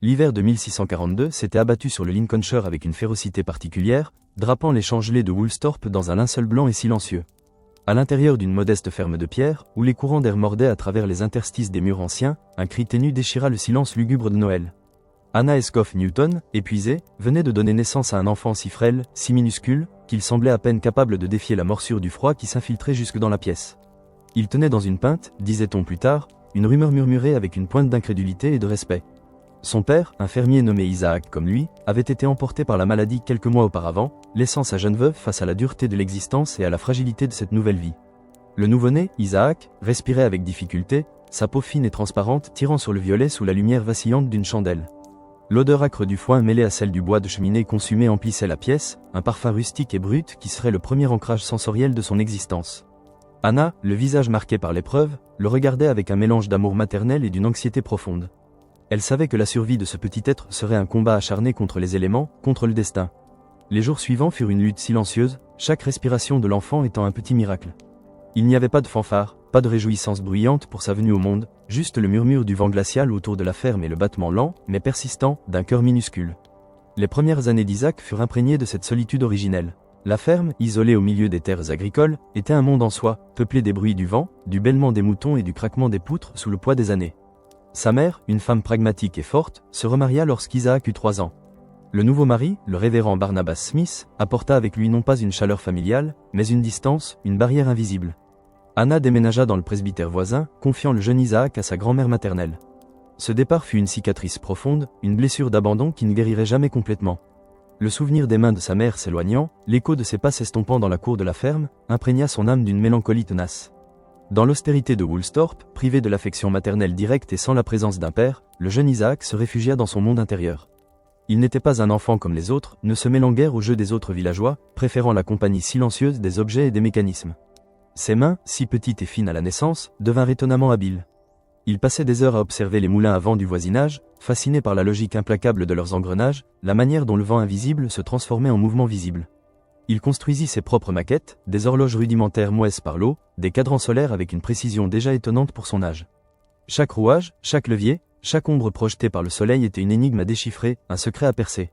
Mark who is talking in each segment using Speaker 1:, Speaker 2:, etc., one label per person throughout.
Speaker 1: L'hiver de 1642 s'était abattu sur le Lincolnshire avec une férocité particulière, drapant les champs gelés de Woolsthorpe dans un linceul blanc et silencieux. À l'intérieur d'une modeste ferme de pierre, où les courants d'air mordaient à travers les interstices des murs anciens, un cri ténu déchira le silence lugubre de Noël. Anna Escoff Newton, épuisée, venait de donner naissance à un enfant si frêle, si minuscule, qu'il semblait à peine capable de défier la morsure du froid qui s'infiltrait jusque dans la pièce. Il tenait dans une pinte, disait-on plus tard, une rumeur murmurée avec une pointe d'incrédulité et de respect. Son père, un fermier nommé Isaac comme lui, avait été emporté par la maladie quelques mois auparavant, laissant sa jeune veuve face à la dureté de l'existence et à la fragilité de cette nouvelle vie. Le nouveau-né, Isaac, respirait avec difficulté, sa peau fine et transparente tirant sur le violet sous la lumière vacillante d'une chandelle. L'odeur âcre du foin mêlée à celle du bois de cheminée consumé emplissait la pièce, un parfum rustique et brut qui serait le premier ancrage sensoriel de son existence. Anna, le visage marqué par l'épreuve, le regardait avec un mélange d'amour maternel et d'une anxiété profonde. Elle savait que la survie de ce petit être serait un combat acharné contre les éléments, contre le destin. Les jours suivants furent une lutte silencieuse, chaque respiration de l'enfant étant un petit miracle. Il n'y avait pas de fanfare, pas de réjouissance bruyante pour sa venue au monde, juste le murmure du vent glacial autour de la ferme et le battement lent, mais persistant, d'un cœur minuscule. Les premières années d'Isaac furent imprégnées de cette solitude originelle. La ferme, isolée au milieu des terres agricoles, était un monde en soi, peuplé des bruits du vent, du bêlement des moutons et du craquement des poutres sous le poids des années. Sa mère, une femme pragmatique et forte, se remaria lorsqu'Isaac eut 3 ans. Le nouveau mari, le révérend Barnabas Smith, apporta avec lui non pas une chaleur familiale, mais une distance, une barrière invisible. Anna déménagea dans le presbytère voisin, confiant le jeune Isaac à sa grand-mère maternelle. Ce départ fut une cicatrice profonde, une blessure d'abandon qui ne guérirait jamais complètement. Le souvenir des mains de sa mère s'éloignant, l'écho de ses pas s'estompant dans la cour de la ferme, imprégna son âme d'une mélancolie tenace. Dans l'austérité de Woolsthorpe, privé de l'affection maternelle directe et sans la présence d'un père, le jeune Isaac se réfugia dans son monde intérieur. Il n'était pas un enfant comme les autres, ne se mêlant guère au jeu des autres villageois, préférant la compagnie silencieuse des objets et des mécanismes. Ses mains, si petites et fines à la naissance, devinrent étonnamment habiles. Il passait des heures à observer les moulins à vent du voisinage, fasciné par la logique implacable de leurs engrenages, la manière dont le vent invisible se transformait en mouvement visible. Il construisit ses propres maquettes, des horloges rudimentaires moesses par l'eau, des cadrans solaires avec une précision déjà étonnante pour son âge. Chaque rouage, chaque levier, chaque ombre projetée par le soleil était une énigme à déchiffrer, un secret à percer.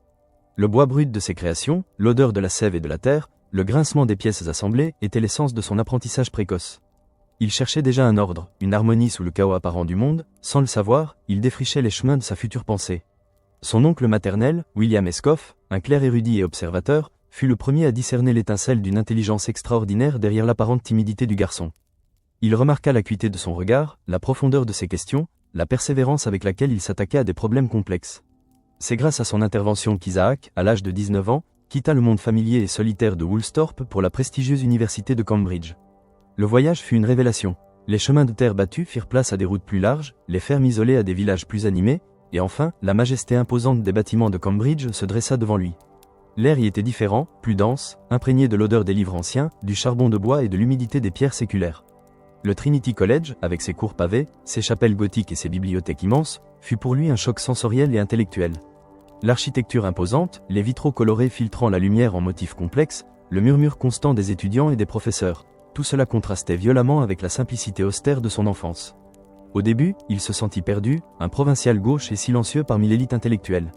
Speaker 1: Le bois brut de ses créations, l'odeur de la sève et de la terre, le grincement des pièces assemblées étaient l'essence de son apprentissage précoce. Il cherchait déjà un ordre, une harmonie sous le chaos apparent du monde, sans le savoir, il défrichait les chemins de sa future pensée. Son oncle maternel, William Escoff, un clerc érudit et observateur, fut le premier à discerner l'étincelle d'une intelligence extraordinaire derrière l'apparente timidité du garçon. Il remarqua l'acuité de son regard, la profondeur de ses questions, la persévérance avec laquelle il s'attaquait à des problèmes complexes. C'est grâce à son intervention qu'Isaac, à l'âge de 19 ans, quitta le monde familier et solitaire de Woolsthorpe pour la prestigieuse université de Cambridge. Le voyage fut une révélation. Les chemins de terre battus firent place à des routes plus larges, les fermes isolées à des villages plus animés, et enfin, la majesté imposante des bâtiments de Cambridge se dressa devant lui. L'air y était différent, plus dense, imprégné de l'odeur des livres anciens, du charbon de bois et de l'humidité des pierres séculaires. Le Trinity College, avec ses cours pavés, ses chapelles gothiques et ses bibliothèques immenses, fut pour lui un choc sensoriel et intellectuel. L'architecture imposante, les vitraux colorés filtrant la lumière en motifs complexes, le murmure constant des étudiants et des professeurs, tout cela contrastait violemment avec la simplicité austère de son enfance. Au début, il se sentit perdu, un provincial gauche et silencieux parmi l'élite intellectuelle.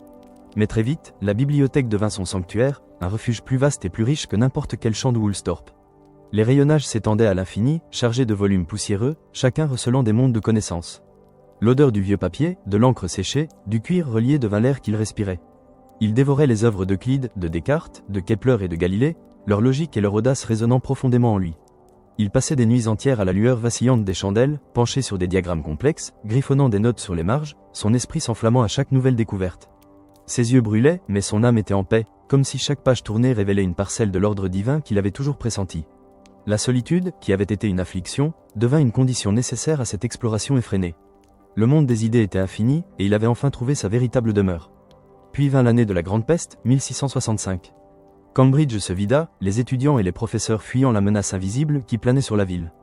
Speaker 1: Mais très vite, la bibliothèque devint son sanctuaire, un refuge plus vaste et plus riche que n'importe quel champ de Woolsthorpe. Les rayonnages s'étendaient à l'infini, chargés de volumes poussiéreux, chacun recelant des mondes de connaissances. L'odeur du vieux papier, de l'encre séchée, du cuir relié devint l'air qu'il respirait. Il dévorait les œuvres d'Euclide, de Descartes, de Kepler et de Galilée, leur logique et leur audace résonnant profondément en lui. Il passait des nuits entières à la lueur vacillante des chandelles, penché sur des diagrammes complexes, griffonnant des notes sur les marges, son esprit s'enflammant à chaque nouvelle découverte. Ses yeux brûlaient, mais son âme était en paix, comme si chaque page tournée révélait une parcelle de l'ordre divin qu'il avait toujours pressenti. La solitude, qui avait été une affliction, devint une condition nécessaire à cette exploration effrénée. Le monde des idées était infini, et il avait enfin trouvé sa véritable demeure. Puis vint l'année de la Grande Peste, 1665. Cambridge se vida, les étudiants et les professeurs fuyant la menace invisible qui planait sur la ville.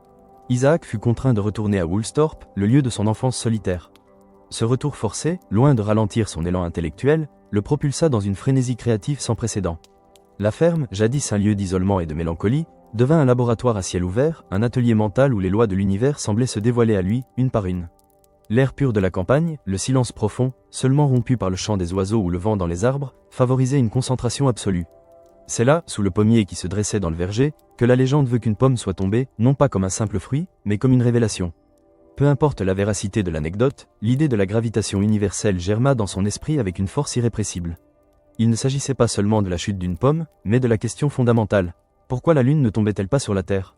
Speaker 1: Isaac fut contraint de retourner à Woolsthorpe, le lieu de son enfance solitaire. Ce retour forcé, loin de ralentir son élan intellectuel, le propulsa dans une frénésie créative sans précédent. La ferme, jadis un lieu d'isolement et de mélancolie, devint un laboratoire à ciel ouvert, un atelier mental où les lois de l'univers semblaient se dévoiler à lui, une par une. L'air pur de la campagne, le silence profond, seulement rompu par le chant des oiseaux ou le vent dans les arbres, favorisait une concentration absolue. C'est là, sous le pommier qui se dressait dans le verger, que la légende veut qu'une pomme soit tombée, non pas comme un simple fruit, mais comme une révélation. Peu importe la véracité de l'anecdote, l'idée de la gravitation universelle germa dans son esprit avec une force irrépressible. Il ne s'agissait pas seulement de la chute d'une pomme, mais de la question fondamentale. Pourquoi la Lune ne tombait-elle pas sur la Terre?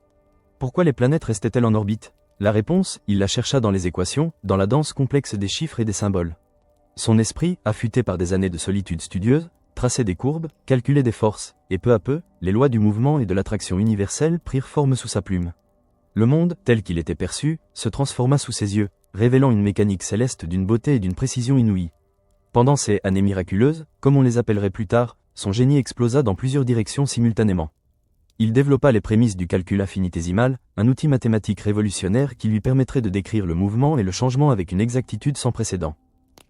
Speaker 1: Pourquoi les planètes restaient-elles en orbite? La réponse, il la chercha dans les équations, dans la danse complexe des chiffres et des symboles. Son esprit, affûté par des années de solitude studieuse, traçait des courbes, calculait des forces, et peu à peu, les lois du mouvement et de l'attraction universelle prirent forme sous sa plume. Le monde, tel qu'il était perçu, se transforma sous ses yeux, révélant une mécanique céleste d'une beauté et d'une précision inouïe. Pendant ces années miraculeuses, comme on les appellerait plus tard, son génie explosa dans plusieurs directions simultanément. Il développa les prémices du calcul infinitésimal, un outil mathématique révolutionnaire qui lui permettrait de décrire le mouvement et le changement avec une exactitude sans précédent.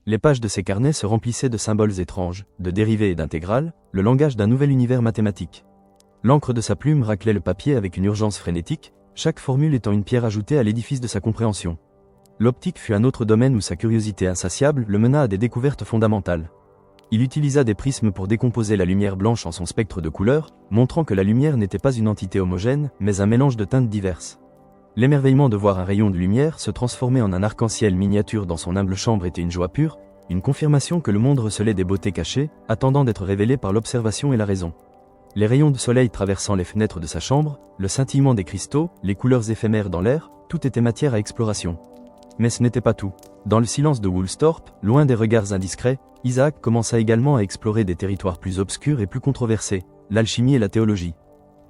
Speaker 1: Les pages de ses carnets se remplissaient de symboles étranges, de dérivés et d'intégrales, le langage d'un nouvel univers mathématique. L'encre de sa plume raclait le papier avec une urgence frénétique, chaque formule étant une pierre ajoutée à l'édifice de sa compréhension. L'optique fut un autre domaine où sa curiosité insatiable le mena à des découvertes fondamentales. Il utilisa des prismes pour décomposer la lumière blanche en son spectre de couleurs, montrant que la lumière n'était pas une entité homogène, mais un mélange de teintes diverses. L'émerveillement de voir un rayon de lumière se transformer en un arc-en-ciel miniature dans son humble chambre était une joie pure, une confirmation que le monde recelait des beautés cachées, attendant d'être révélées par l'observation et la raison. Les rayons de soleil traversant les fenêtres de sa chambre, le scintillement des cristaux, les couleurs éphémères dans l'air, tout était matière à exploration. Mais ce n'était pas tout. Dans le silence de Woolsthorpe, loin des regards indiscrets, Isaac commença également à explorer des territoires plus obscurs et plus controversés, l'alchimie et la théologie.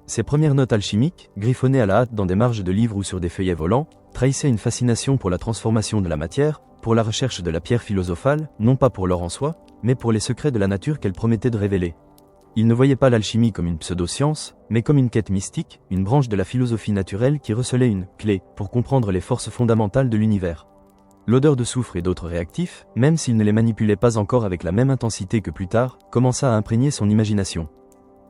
Speaker 1: Ses premières notes alchimiques, griffonnées à la hâte dans des marges de livres ou sur des feuillets volants, trahissaient une fascination pour la transformation de la matière, pour la recherche de la pierre philosophale, non pas pour l'or en soi, mais pour les secrets de la nature qu'elle promettait de révéler. Il ne voyait pas l'alchimie comme une pseudo-science, mais comme une quête mystique, une branche de la philosophie naturelle qui recelait une clé pour comprendre les forces fondamentales de l'univers. L'odeur de soufre et d'autres réactifs, même s'il ne les manipulait pas encore avec la même intensité que plus tard, commença à imprégner son imagination.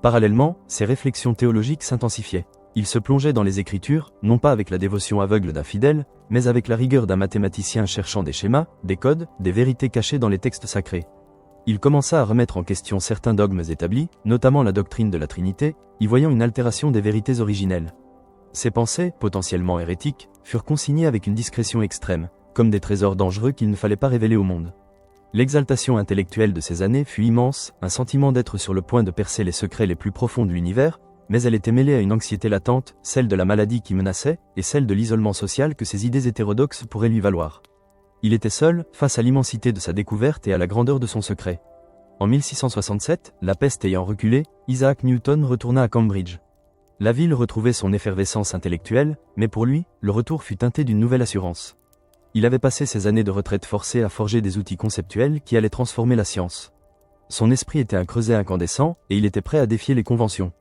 Speaker 1: Parallèlement, ses réflexions théologiques s'intensifiaient. Il se plongeait dans les Écritures, non pas avec la dévotion aveugle d'un fidèle, mais avec la rigueur d'un mathématicien cherchant des schémas, des codes, des vérités cachées dans les textes sacrés. Il commença à remettre en question certains dogmes établis, notamment la doctrine de la Trinité, y voyant une altération des vérités originelles. Ses pensées, potentiellement hérétiques, furent consignées avec une discrétion extrême, comme des trésors dangereux qu'il ne fallait pas révéler au monde. L'exaltation intellectuelle de ces années fut immense, un sentiment d'être sur le point de percer les secrets les plus profonds de l'univers, mais elle était mêlée à une anxiété latente, celle de la maladie qui menaçait, et celle de l'isolement social que ses idées hétérodoxes pourraient lui valoir. Il était seul, face à l'immensité de sa découverte et à la grandeur de son secret. En 1667, la peste ayant reculé, Isaac Newton retourna à Cambridge. La ville retrouvait son effervescence intellectuelle, mais pour lui, le retour fut teinté d'une nouvelle assurance. Il avait passé ses années de retraite forcée à forger des outils conceptuels qui allaient transformer la science. Son esprit était un creuset incandescent, et il était prêt à défier les conventions.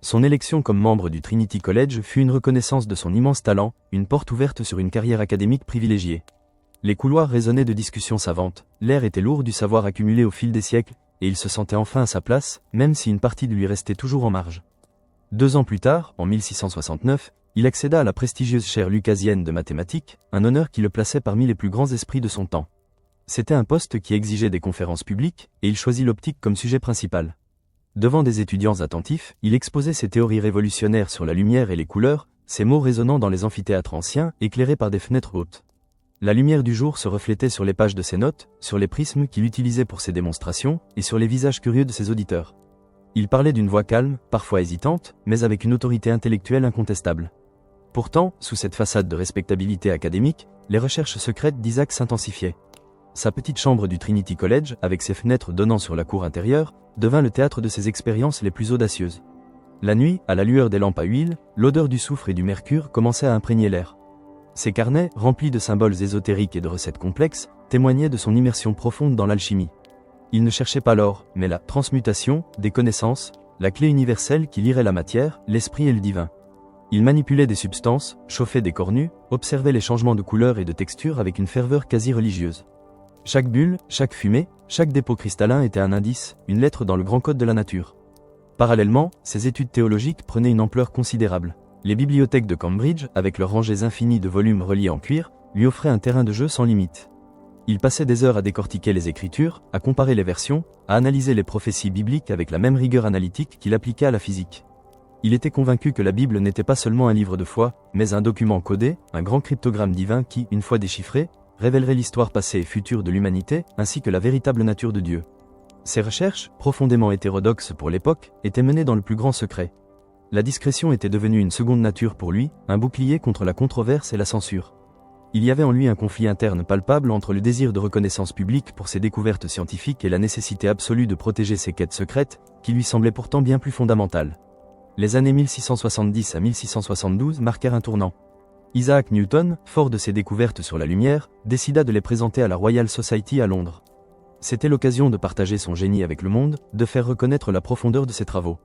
Speaker 1: Son élection comme membre du Trinity College fut une reconnaissance de son immense talent, une porte ouverte sur une carrière académique privilégiée. Les couloirs résonnaient de discussions savantes, l'air était lourd du savoir accumulé au fil des siècles, et il se sentait enfin à sa place, même si une partie de lui restait toujours en marge. 2 ans plus tard, en 1669, il accéda à la prestigieuse chaire lucasienne de mathématiques, un honneur qui le plaçait parmi les plus grands esprits de son temps. C'était un poste qui exigeait des conférences publiques, et il choisit l'optique comme sujet principal. Devant des étudiants attentifs, il exposait ses théories révolutionnaires sur la lumière et les couleurs, ses mots résonnant dans les amphithéâtres anciens, éclairés par des fenêtres hautes. La lumière du jour se reflétait sur les pages de ses notes, sur les prismes qu'il utilisait pour ses démonstrations, et sur les visages curieux de ses auditeurs. Il parlait d'une voix calme, parfois hésitante, mais avec une autorité intellectuelle incontestable. Pourtant, sous cette façade de respectabilité académique, les recherches secrètes d'Isaac s'intensifiaient. Sa petite chambre du Trinity College, avec ses fenêtres donnant sur la cour intérieure, devint le théâtre de ses expériences les plus audacieuses. La nuit, à la lueur des lampes à huile, l'odeur du soufre et du mercure commençait à imprégner l'air. Ses carnets, remplis de symboles ésotériques et de recettes complexes, témoignaient de son immersion profonde dans l'alchimie. Il ne cherchait pas l'or, mais la transmutation des connaissances, la clé universelle qui lierait la matière, l'esprit et le divin. Il manipulait des substances, chauffait des cornues, observait les changements de couleur et de texture avec une ferveur quasi religieuse. Chaque bulle, chaque fumée, chaque dépôt cristallin était un indice, une lettre dans le grand code de la nature. Parallèlement, ses études théologiques prenaient une ampleur considérable. Les bibliothèques de Cambridge, avec leurs rangées infinies de volumes reliés en cuir, lui offrait un terrain de jeu sans limite. Il passait des heures à décortiquer les Écritures, à comparer les versions, à analyser les prophéties bibliques avec la même rigueur analytique qu'il appliquait à la physique. Il était convaincu que la Bible n'était pas seulement un livre de foi, mais un document codé, un grand cryptogramme divin qui, une fois déchiffré, révélerait l'histoire passée et future de l'humanité, ainsi que la véritable nature de Dieu. Ces recherches, profondément hétérodoxes pour l'époque, étaient menées dans le plus grand secret. La discrétion était devenue une seconde nature pour lui, un bouclier contre la controverse et la censure. Il y avait en lui un conflit interne palpable entre le désir de reconnaissance publique pour ses découvertes scientifiques et la nécessité absolue de protéger ses quêtes secrètes, qui lui semblaient pourtant bien plus fondamentales. Les années 1670 à 1672 marquèrent un tournant. Isaac Newton, fort de ses découvertes sur la lumière, décida de les présenter à la Royal Society à Londres. C'était l'occasion de partager son génie avec le monde, de faire reconnaître la profondeur de ses travaux.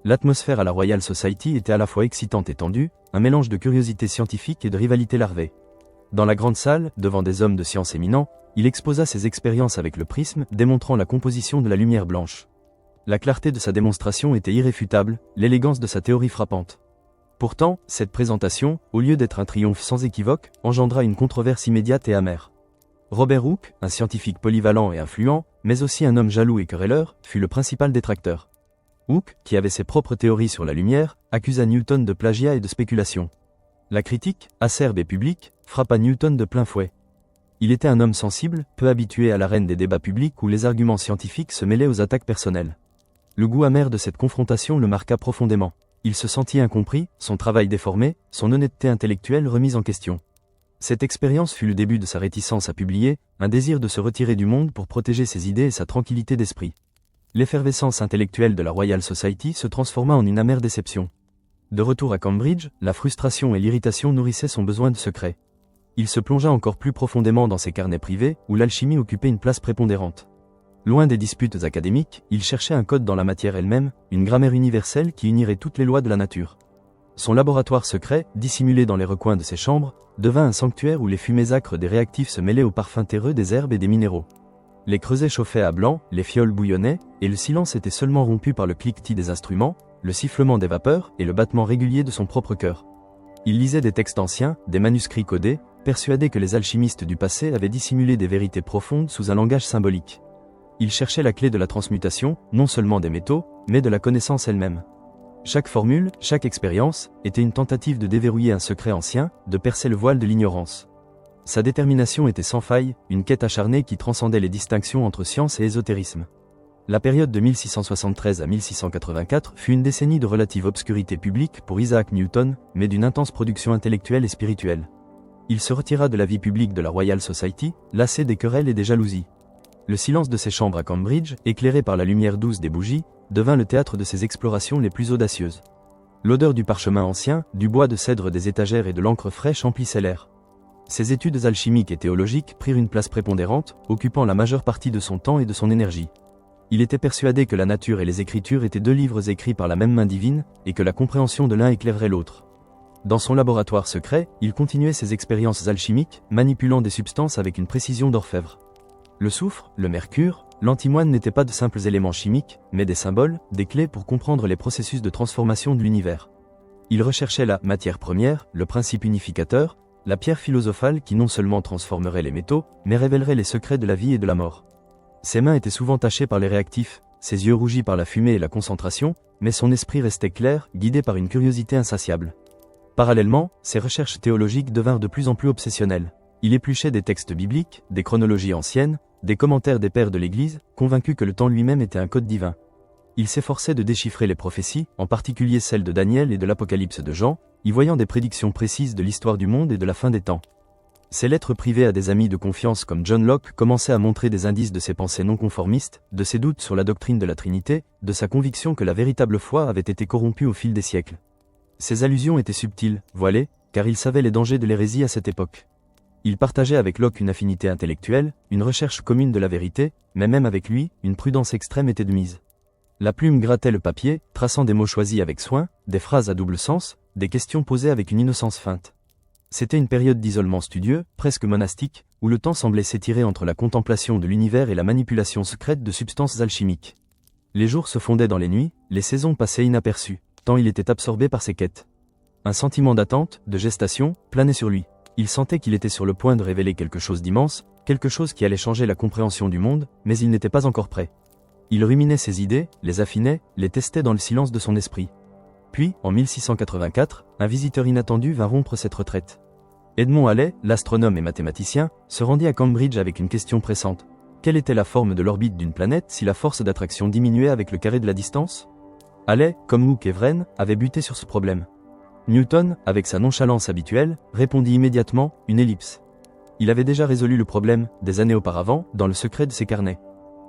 Speaker 1: L'atmosphère à la Royal Society était à la fois excitante et tendue, un mélange de curiosité scientifique et de rivalité larvée. Dans la grande salle, devant des hommes de science éminents, il exposa ses expériences avec le prisme, démontrant la composition de la lumière blanche. La clarté de sa démonstration était irréfutable, l'élégance de sa théorie frappante. Pourtant, cette présentation, au lieu d'être un triomphe sans équivoque, engendra une controverse immédiate et amère. Robert Hooke, un scientifique polyvalent et influent, mais aussi un homme jaloux et querelleur, fut le principal détracteur. Hooke, qui avait ses propres théories sur la lumière, accusa Newton de plagiat et de spéculation. La critique, acerbe et publique, frappa Newton de plein fouet. Il était un homme sensible, peu habitué à l'arène des débats publics où les arguments scientifiques se mêlaient aux attaques personnelles. Le goût amer de cette confrontation le marqua profondément. Il se sentit incompris, son travail déformé, son honnêteté intellectuelle remise en question. Cette expérience fut le début de sa réticence à publier, un désir de se retirer du monde pour protéger ses idées et sa tranquillité d'esprit. L'effervescence intellectuelle de la Royal Society se transforma en une amère déception. De retour à Cambridge, la frustration et l'irritation nourrissaient son besoin de secret. Il se plongea encore plus profondément dans ses carnets privés, où l'alchimie occupait une place prépondérante. Loin des disputes académiques, il cherchait un code dans la matière elle-même, une grammaire universelle qui unirait toutes les lois de la nature. Son laboratoire secret, dissimulé dans les recoins de ses chambres, devint un sanctuaire où les fumées âcres des réactifs se mêlaient aux parfums terreux des herbes et des minéraux. Les creusets chauffaient à blanc, les fioles bouillonnaient, et le silence était seulement rompu par le cliquetis des instruments, le sifflement des vapeurs et le battement régulier de son propre cœur. Il lisait des textes anciens, des manuscrits codés, persuadé que les alchimistes du passé avaient dissimulé des vérités profondes sous un langage symbolique. Il cherchait la clé de la transmutation, non seulement des métaux, mais de la connaissance elle-même. Chaque formule, chaque expérience, était une tentative de déverrouiller un secret ancien, de percer le voile de l'ignorance. Sa détermination était sans faille, une quête acharnée qui transcendait les distinctions entre science et ésotérisme. La période de 1673 à 1684 fut une décennie de relative obscurité publique pour Isaac Newton, mais d'une intense production intellectuelle et spirituelle. Il se retira de la vie publique de la Royal Society, lassé des querelles et des jalousies. Le silence de ses chambres à Cambridge, éclairé par la lumière douce des bougies, devint le théâtre de ses explorations les plus audacieuses. L'odeur du parchemin ancien, du bois de cèdre des étagères et de l'encre fraîche emplissait l'air. Ses études alchimiques et théologiques prirent une place prépondérante, occupant la majeure partie de son temps et de son énergie. Il était persuadé que la nature et les Écritures étaient deux livres écrits par la même main divine, et que la compréhension de l'un éclairerait l'autre. Dans son laboratoire secret, il continuait ses expériences alchimiques, manipulant des substances avec une précision d'orfèvre. Le soufre, le mercure, l'antimoine n'étaient pas de simples éléments chimiques, mais des symboles, des clés pour comprendre les processus de transformation de l'univers. Il recherchait la matière première, le principe unificateur, la pierre philosophale qui non seulement transformerait les métaux, mais révélerait les secrets de la vie et de la mort. Ses mains étaient souvent tachées par les réactifs, ses yeux rougis par la fumée et la concentration, mais son esprit restait clair, guidé par une curiosité insatiable. Parallèlement, ses recherches théologiques devinrent de plus en plus obsessionnelles. Il épluchait des textes bibliques, des chronologies anciennes, des commentaires des pères de l'Église, convaincu que le temps lui-même était un code divin. Il s'efforçait de déchiffrer les prophéties, en particulier celles de Daniel et de l'Apocalypse de Jean, y voyant des prédictions précises de l'histoire du monde et de la fin des temps. Ses lettres privées à des amis de confiance comme John Locke commençaient à montrer des indices de ses pensées non conformistes, de ses doutes sur la doctrine de la Trinité, de sa conviction que la véritable foi avait été corrompue au fil des siècles. Ses allusions étaient subtiles, voilées, car il savait les dangers de l'hérésie à cette époque. Il partageait avec Locke une affinité intellectuelle, une recherche commune de la vérité, mais même avec lui, une prudence extrême était de mise. La plume grattait le papier, traçant des mots choisis avec soin, des phrases à double sens, des questions posées avec une innocence feinte. C'était une période d'isolement studieux, presque monastique, où le temps semblait s'étirer entre la contemplation de l'univers et la manipulation secrète de substances alchimiques. Les jours se fondaient dans les nuits, les saisons passaient inaperçues, tant il était absorbé par ses quêtes. Un sentiment d'attente, de gestation, planait sur lui. Il sentait qu'il était sur le point de révéler quelque chose d'immense, quelque chose qui allait changer la compréhension du monde, mais il n'était pas encore prêt. Il ruminait ses idées, les affinait, les testait dans le silence de son esprit. Puis, en 1684, un visiteur inattendu vint rompre cette retraite. Edmond Halley, l'astronome et mathématicien, se rendit à Cambridge avec une question pressante. Quelle était la forme de l'orbite d'une planète si la force d'attraction diminuait avec le carré de la distance? Halley, comme Hooke et Vren, avait buté sur ce problème. Newton, avec sa nonchalance habituelle, répondit immédiatement, une ellipse. Il avait déjà résolu le problème, des années auparavant, dans le secret de ses carnets.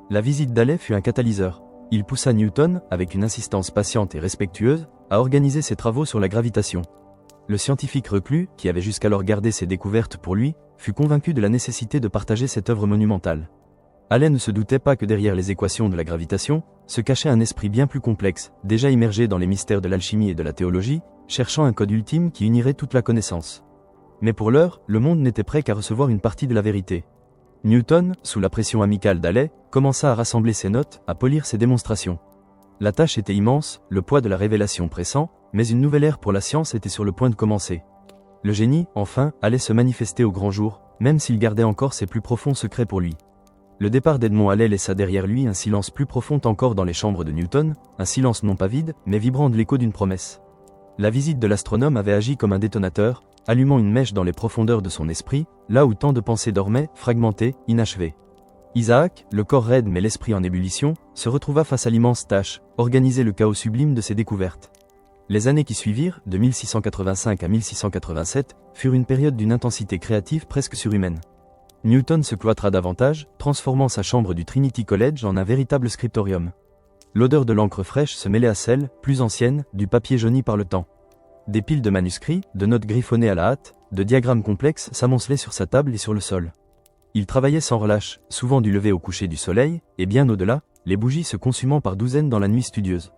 Speaker 1: La visite d'Halley fut un catalyseur. Il poussa Newton, avec une insistance patiente et respectueuse, à organiser ses travaux sur la gravitation. Le scientifique reclus, qui avait jusqu'alors gardé ses découvertes pour lui, fut convaincu de la nécessité de partager cette œuvre monumentale. Halley ne se doutait pas que derrière les équations de la gravitation, se cachait un esprit bien plus complexe, déjà immergé dans les mystères de l'alchimie et de la théologie, cherchant un code ultime qui unirait toute la connaissance. Mais pour l'heure, le monde n'était prêt qu'à recevoir une partie de la vérité. Newton, sous la pression amicale d'Halley, commença à rassembler ses notes, à polir ses démonstrations. La tâche était immense, le poids de la révélation pressant, mais une nouvelle ère pour la science était sur le point de commencer. Le génie, enfin, allait se manifester au grand jour, même s'il gardait encore ses plus profonds secrets pour lui. Le départ d'Edmond Halley laissa derrière lui un silence plus profond encore dans les chambres de Newton, un silence non pas vide, mais vibrant de l'écho d'une promesse. La visite de l'astronome avait agi comme un détonateur, allumant une mèche dans les profondeurs de son esprit, là où tant de pensées dormaient, fragmentées, inachevées. Isaac, le corps raide mais l'esprit en ébullition, se retrouva face à l'immense tâche, organiser le chaos sublime de ses découvertes. Les années qui suivirent, de 1685 à 1687, furent une période d'une intensité créative presque surhumaine. Newton se cloîtra davantage, transformant sa chambre du Trinity College en un véritable scriptorium. L'odeur de l'encre fraîche se mêlait à celle, plus ancienne, du papier jauni par le temps. Des piles de manuscrits, de notes griffonnées à la hâte, de diagrammes complexes s'amoncelaient sur sa table et sur le sol. Il travaillait sans relâche, souvent du lever au coucher du soleil, et bien au-delà, les bougies se consumant par douzaines dans la nuit studieuse.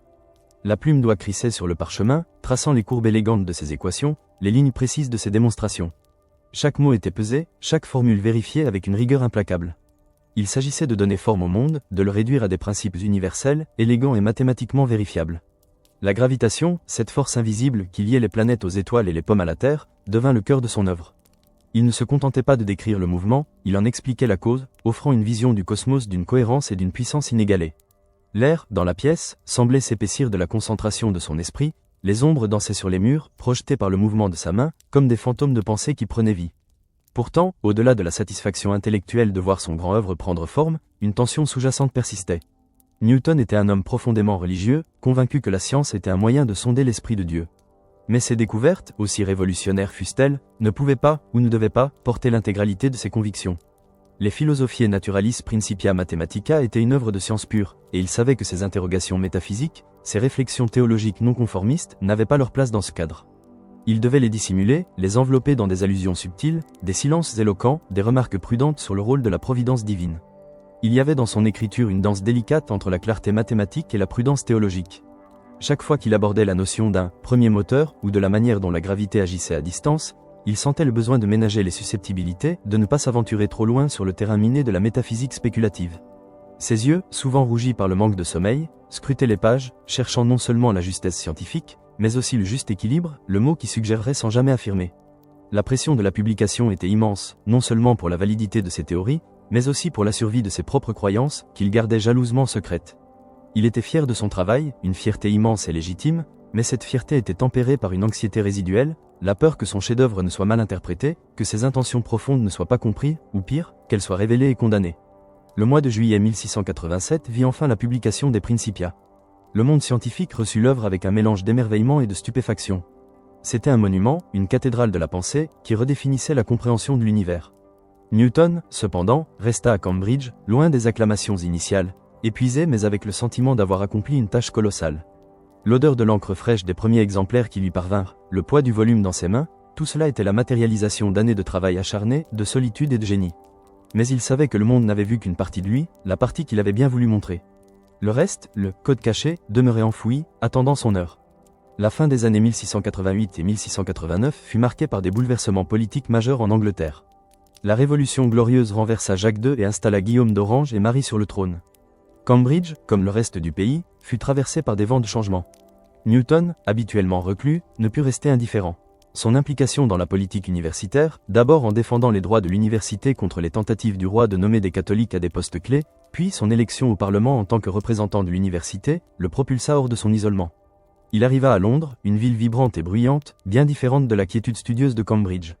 Speaker 1: La plume d'oie crissait sur le parchemin, traçant les courbes élégantes de ses équations, les lignes précises de ses démonstrations. Chaque mot était pesé, chaque formule vérifiée avec une rigueur implacable. Il s'agissait de donner forme au monde, de le réduire à des principes universels, élégants et mathématiquement vérifiables. La gravitation, cette force invisible qui liait les planètes aux étoiles et les pommes à la Terre, devint le cœur de son œuvre. Il ne se contentait pas de décrire le mouvement, il en expliquait la cause, offrant une vision du cosmos d'une cohérence et d'une puissance inégalée. L'air, dans la pièce, semblait s'épaissir de la concentration de son esprit, les ombres dansaient sur les murs, projetées par le mouvement de sa main, comme des fantômes de pensée qui prenaient vie. Pourtant, au-delà de la satisfaction intellectuelle de voir son grand œuvre prendre forme, une tension sous-jacente persistait. Newton était un homme profondément religieux, convaincu que la science était un moyen de sonder l'esprit de Dieu. Mais ses découvertes, aussi révolutionnaires fussent-elles, ne pouvaient pas, ou ne devaient pas, porter l'intégralité de ses convictions. Les Philosophiae Naturalis Principia Mathematica étaient une œuvre de science pure, et il savait que ses interrogations métaphysiques, ses réflexions théologiques non conformistes, n'avaient pas leur place dans ce cadre. Il devait les dissimuler, les envelopper dans des allusions subtiles, des silences éloquents, des remarques prudentes sur le rôle de la providence divine. Il y avait dans son écriture une danse délicate entre la clarté mathématique et la prudence théologique. Chaque fois qu'il abordait la notion d'un premier moteur ou de la manière dont la gravité agissait à distance, il sentait le besoin de ménager les susceptibilités, de ne pas s'aventurer trop loin sur le terrain miné de la métaphysique spéculative. Ses yeux, souvent rougis par le manque de sommeil, scrutaient les pages, cherchant non seulement la justesse scientifique, mais aussi le juste équilibre, le mot qui suggérerait sans jamais affirmer. La pression de la publication était immense, non seulement pour la validité de ses théories, mais aussi pour la survie de ses propres croyances, qu'il gardait jalousement secrètes. Il était fier de son travail, une fierté immense et légitime, mais cette fierté était tempérée par une anxiété résiduelle, la peur que son chef-d'œuvre ne soit mal interprété, que ses intentions profondes ne soient pas comprises, ou pire, qu'elles soient révélées et condamnées. Le mois de juillet 1687 vit enfin la publication des Principia. Le monde scientifique reçut l'œuvre avec un mélange d'émerveillement et de stupéfaction. C'était un monument, une cathédrale de la pensée, qui redéfinissait la compréhension de l'univers. Newton, cependant, resta à Cambridge, loin des acclamations initiales, épuisé mais avec le sentiment d'avoir accompli une tâche colossale. L'odeur de l'encre fraîche des premiers exemplaires qui lui parvinrent, le poids du volume dans ses mains, tout cela était la matérialisation d'années de travail acharné, de solitude et de génie. Mais il savait que le monde n'avait vu qu'une partie de lui, la partie qu'il avait bien voulu montrer. Le reste, le code caché, demeurait enfoui, attendant son heure. La fin des années 1688 et 1689 fut marquée par des bouleversements politiques majeurs en Angleterre. La Révolution glorieuse renversa Jacques II et installa Guillaume d'Orange et Marie sur le trône. Cambridge, comme le reste du pays, fut traversé par des vents de changement. Newton, habituellement reclus, ne put rester indifférent. Son implication dans la politique universitaire, d'abord en défendant les droits de l'université contre les tentatives du roi de nommer des catholiques à des postes clés, puis son élection au Parlement en tant que représentant de l'université, le propulsa hors de son isolement. Il arriva à Londres, une ville vibrante et bruyante, bien différente de la quiétude studieuse de Cambridge.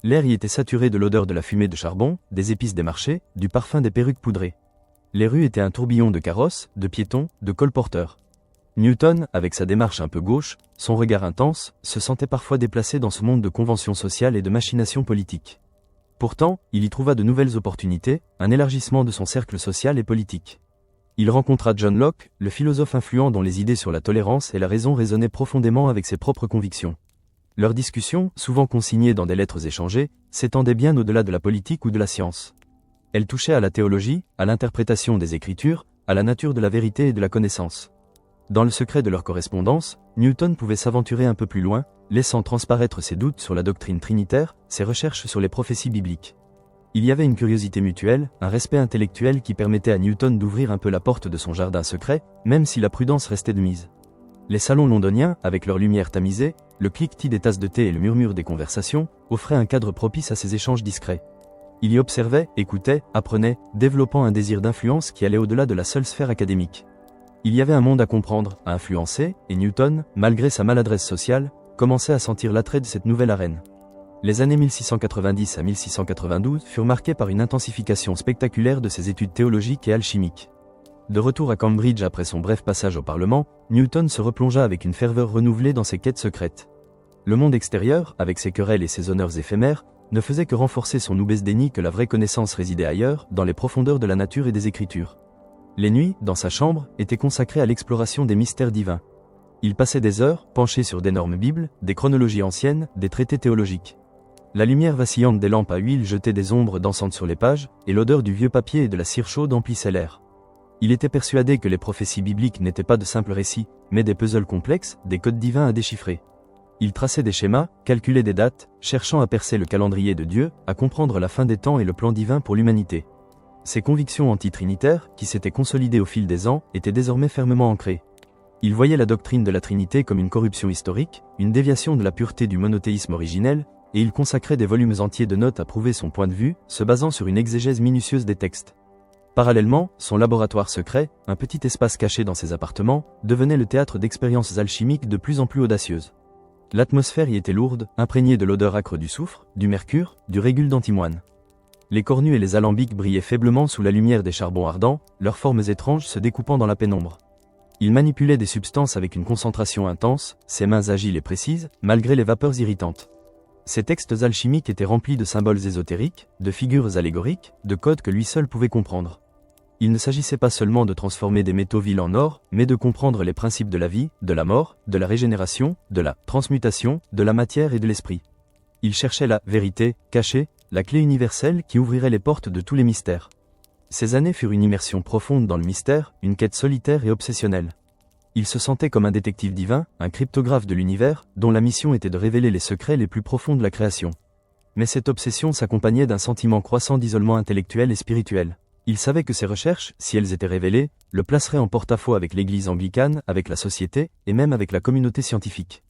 Speaker 1: L'air y était saturé de l'odeur de la fumée de charbon, des épices des marchés, du parfum des perruques poudrées. Les rues étaient un tourbillon de carrosses, de piétons, de colporteurs. Newton, avec sa démarche un peu gauche, son regard intense, se sentait parfois déplacé dans ce monde de conventions sociales et de machinations politiques. Pourtant, il y trouva de nouvelles opportunités, un élargissement de son cercle social et politique. Il rencontra John Locke, le philosophe influent dont les idées sur la tolérance et la raison résonnaient profondément avec ses propres convictions. Leurs discussions, souvent consignées dans des lettres échangées, s'étendaient bien au-delà de la politique ou de la science. Elles touchaient à la théologie, à l'interprétation des Écritures, à la nature de la vérité et de la connaissance. Dans le secret de leur correspondance, Newton pouvait s'aventurer un peu plus loin, laissant transparaître ses doutes sur la doctrine trinitaire, ses recherches sur les prophéties bibliques. Il y avait une curiosité mutuelle, un respect intellectuel qui permettait à Newton d'ouvrir un peu la porte de son jardin secret, même si la prudence restait de mise. Les salons londoniens, avec leur lumière tamisée, le cliquetis des tasses de thé et le murmure des conversations, offraient un cadre propice à ces échanges discrets. Il y observait, écoutait, apprenait, développant un désir d'influence qui allait au-delà de la seule sphère académique. Il y avait un monde à comprendre, à influencer, et Newton, malgré sa maladresse sociale, commençait à sentir l'attrait de cette nouvelle arène. Les années 1690 à 1692 furent marquées par une intensification spectaculaire de ses études théologiques et alchimiques. De retour à Cambridge après son bref passage au Parlement, Newton se replongea avec une ferveur renouvelée dans ses quêtes secrètes. Le monde extérieur, avec ses querelles et ses honneurs éphémères, ne faisait que renforcer son nubes déni que la vraie connaissance résidait ailleurs, dans les profondeurs de la nature et des Écritures. Les nuits, dans sa chambre, étaient consacrées à l'exploration des mystères divins. Il passait des heures, penché sur d'énormes bibles, des chronologies anciennes, des traités théologiques. La lumière vacillante des lampes à huile jetait des ombres dansantes sur les pages, et l'odeur du vieux papier et de la cire chaude emplissait l'air. Il était persuadé que les prophéties bibliques n'étaient pas de simples récits, mais des puzzles complexes, des codes divins à déchiffrer. Il traçait des schémas, calculait des dates, cherchant à percer le calendrier de Dieu, à comprendre la fin des temps et le plan divin pour l'humanité. Ses convictions anti-trinitaires, qui s'étaient consolidées au fil des ans, étaient désormais fermement ancrées. Il voyait la doctrine de la Trinité comme une corruption historique, une déviation de la pureté du monothéisme originel, et il consacrait des volumes entiers de notes à prouver son point de vue, se basant sur une exégèse minutieuse des textes. Parallèlement, son laboratoire secret, un petit espace caché dans ses appartements, devenait le théâtre d'expériences alchimiques de plus en plus audacieuses. L'atmosphère y était lourde, imprégnée de l'odeur âcre du soufre, du mercure, du régule d'antimoine. Les cornues et les alambics brillaient faiblement sous la lumière des charbons ardents, leurs formes étranges se découpant dans la pénombre. Il manipulait des substances avec une concentration intense, ses mains agiles et précises, malgré les vapeurs irritantes. Ces textes alchimiques étaient remplis de symboles ésotériques, de figures allégoriques, de codes que lui seul pouvait comprendre. Il ne s'agissait pas seulement de transformer des métaux vils en or, mais de comprendre les principes de la vie, de la mort, de la régénération, de la transmutation, de la matière et de l'esprit. Il cherchait la vérité, cachée, la clé universelle qui ouvrirait les portes de tous les mystères. Ces années furent une immersion profonde dans le mystère, une quête solitaire et obsessionnelle. Il se sentait comme un détective divin, un cryptographe de l'univers, dont la mission était de révéler les secrets les plus profonds de la création. Mais cette obsession s'accompagnait d'un sentiment croissant d'isolement intellectuel et spirituel. Il savait que ses recherches, si elles étaient révélées, le placeraient en porte-à-faux avec l'Église anglicane, avec la société, et même avec la communauté scientifique.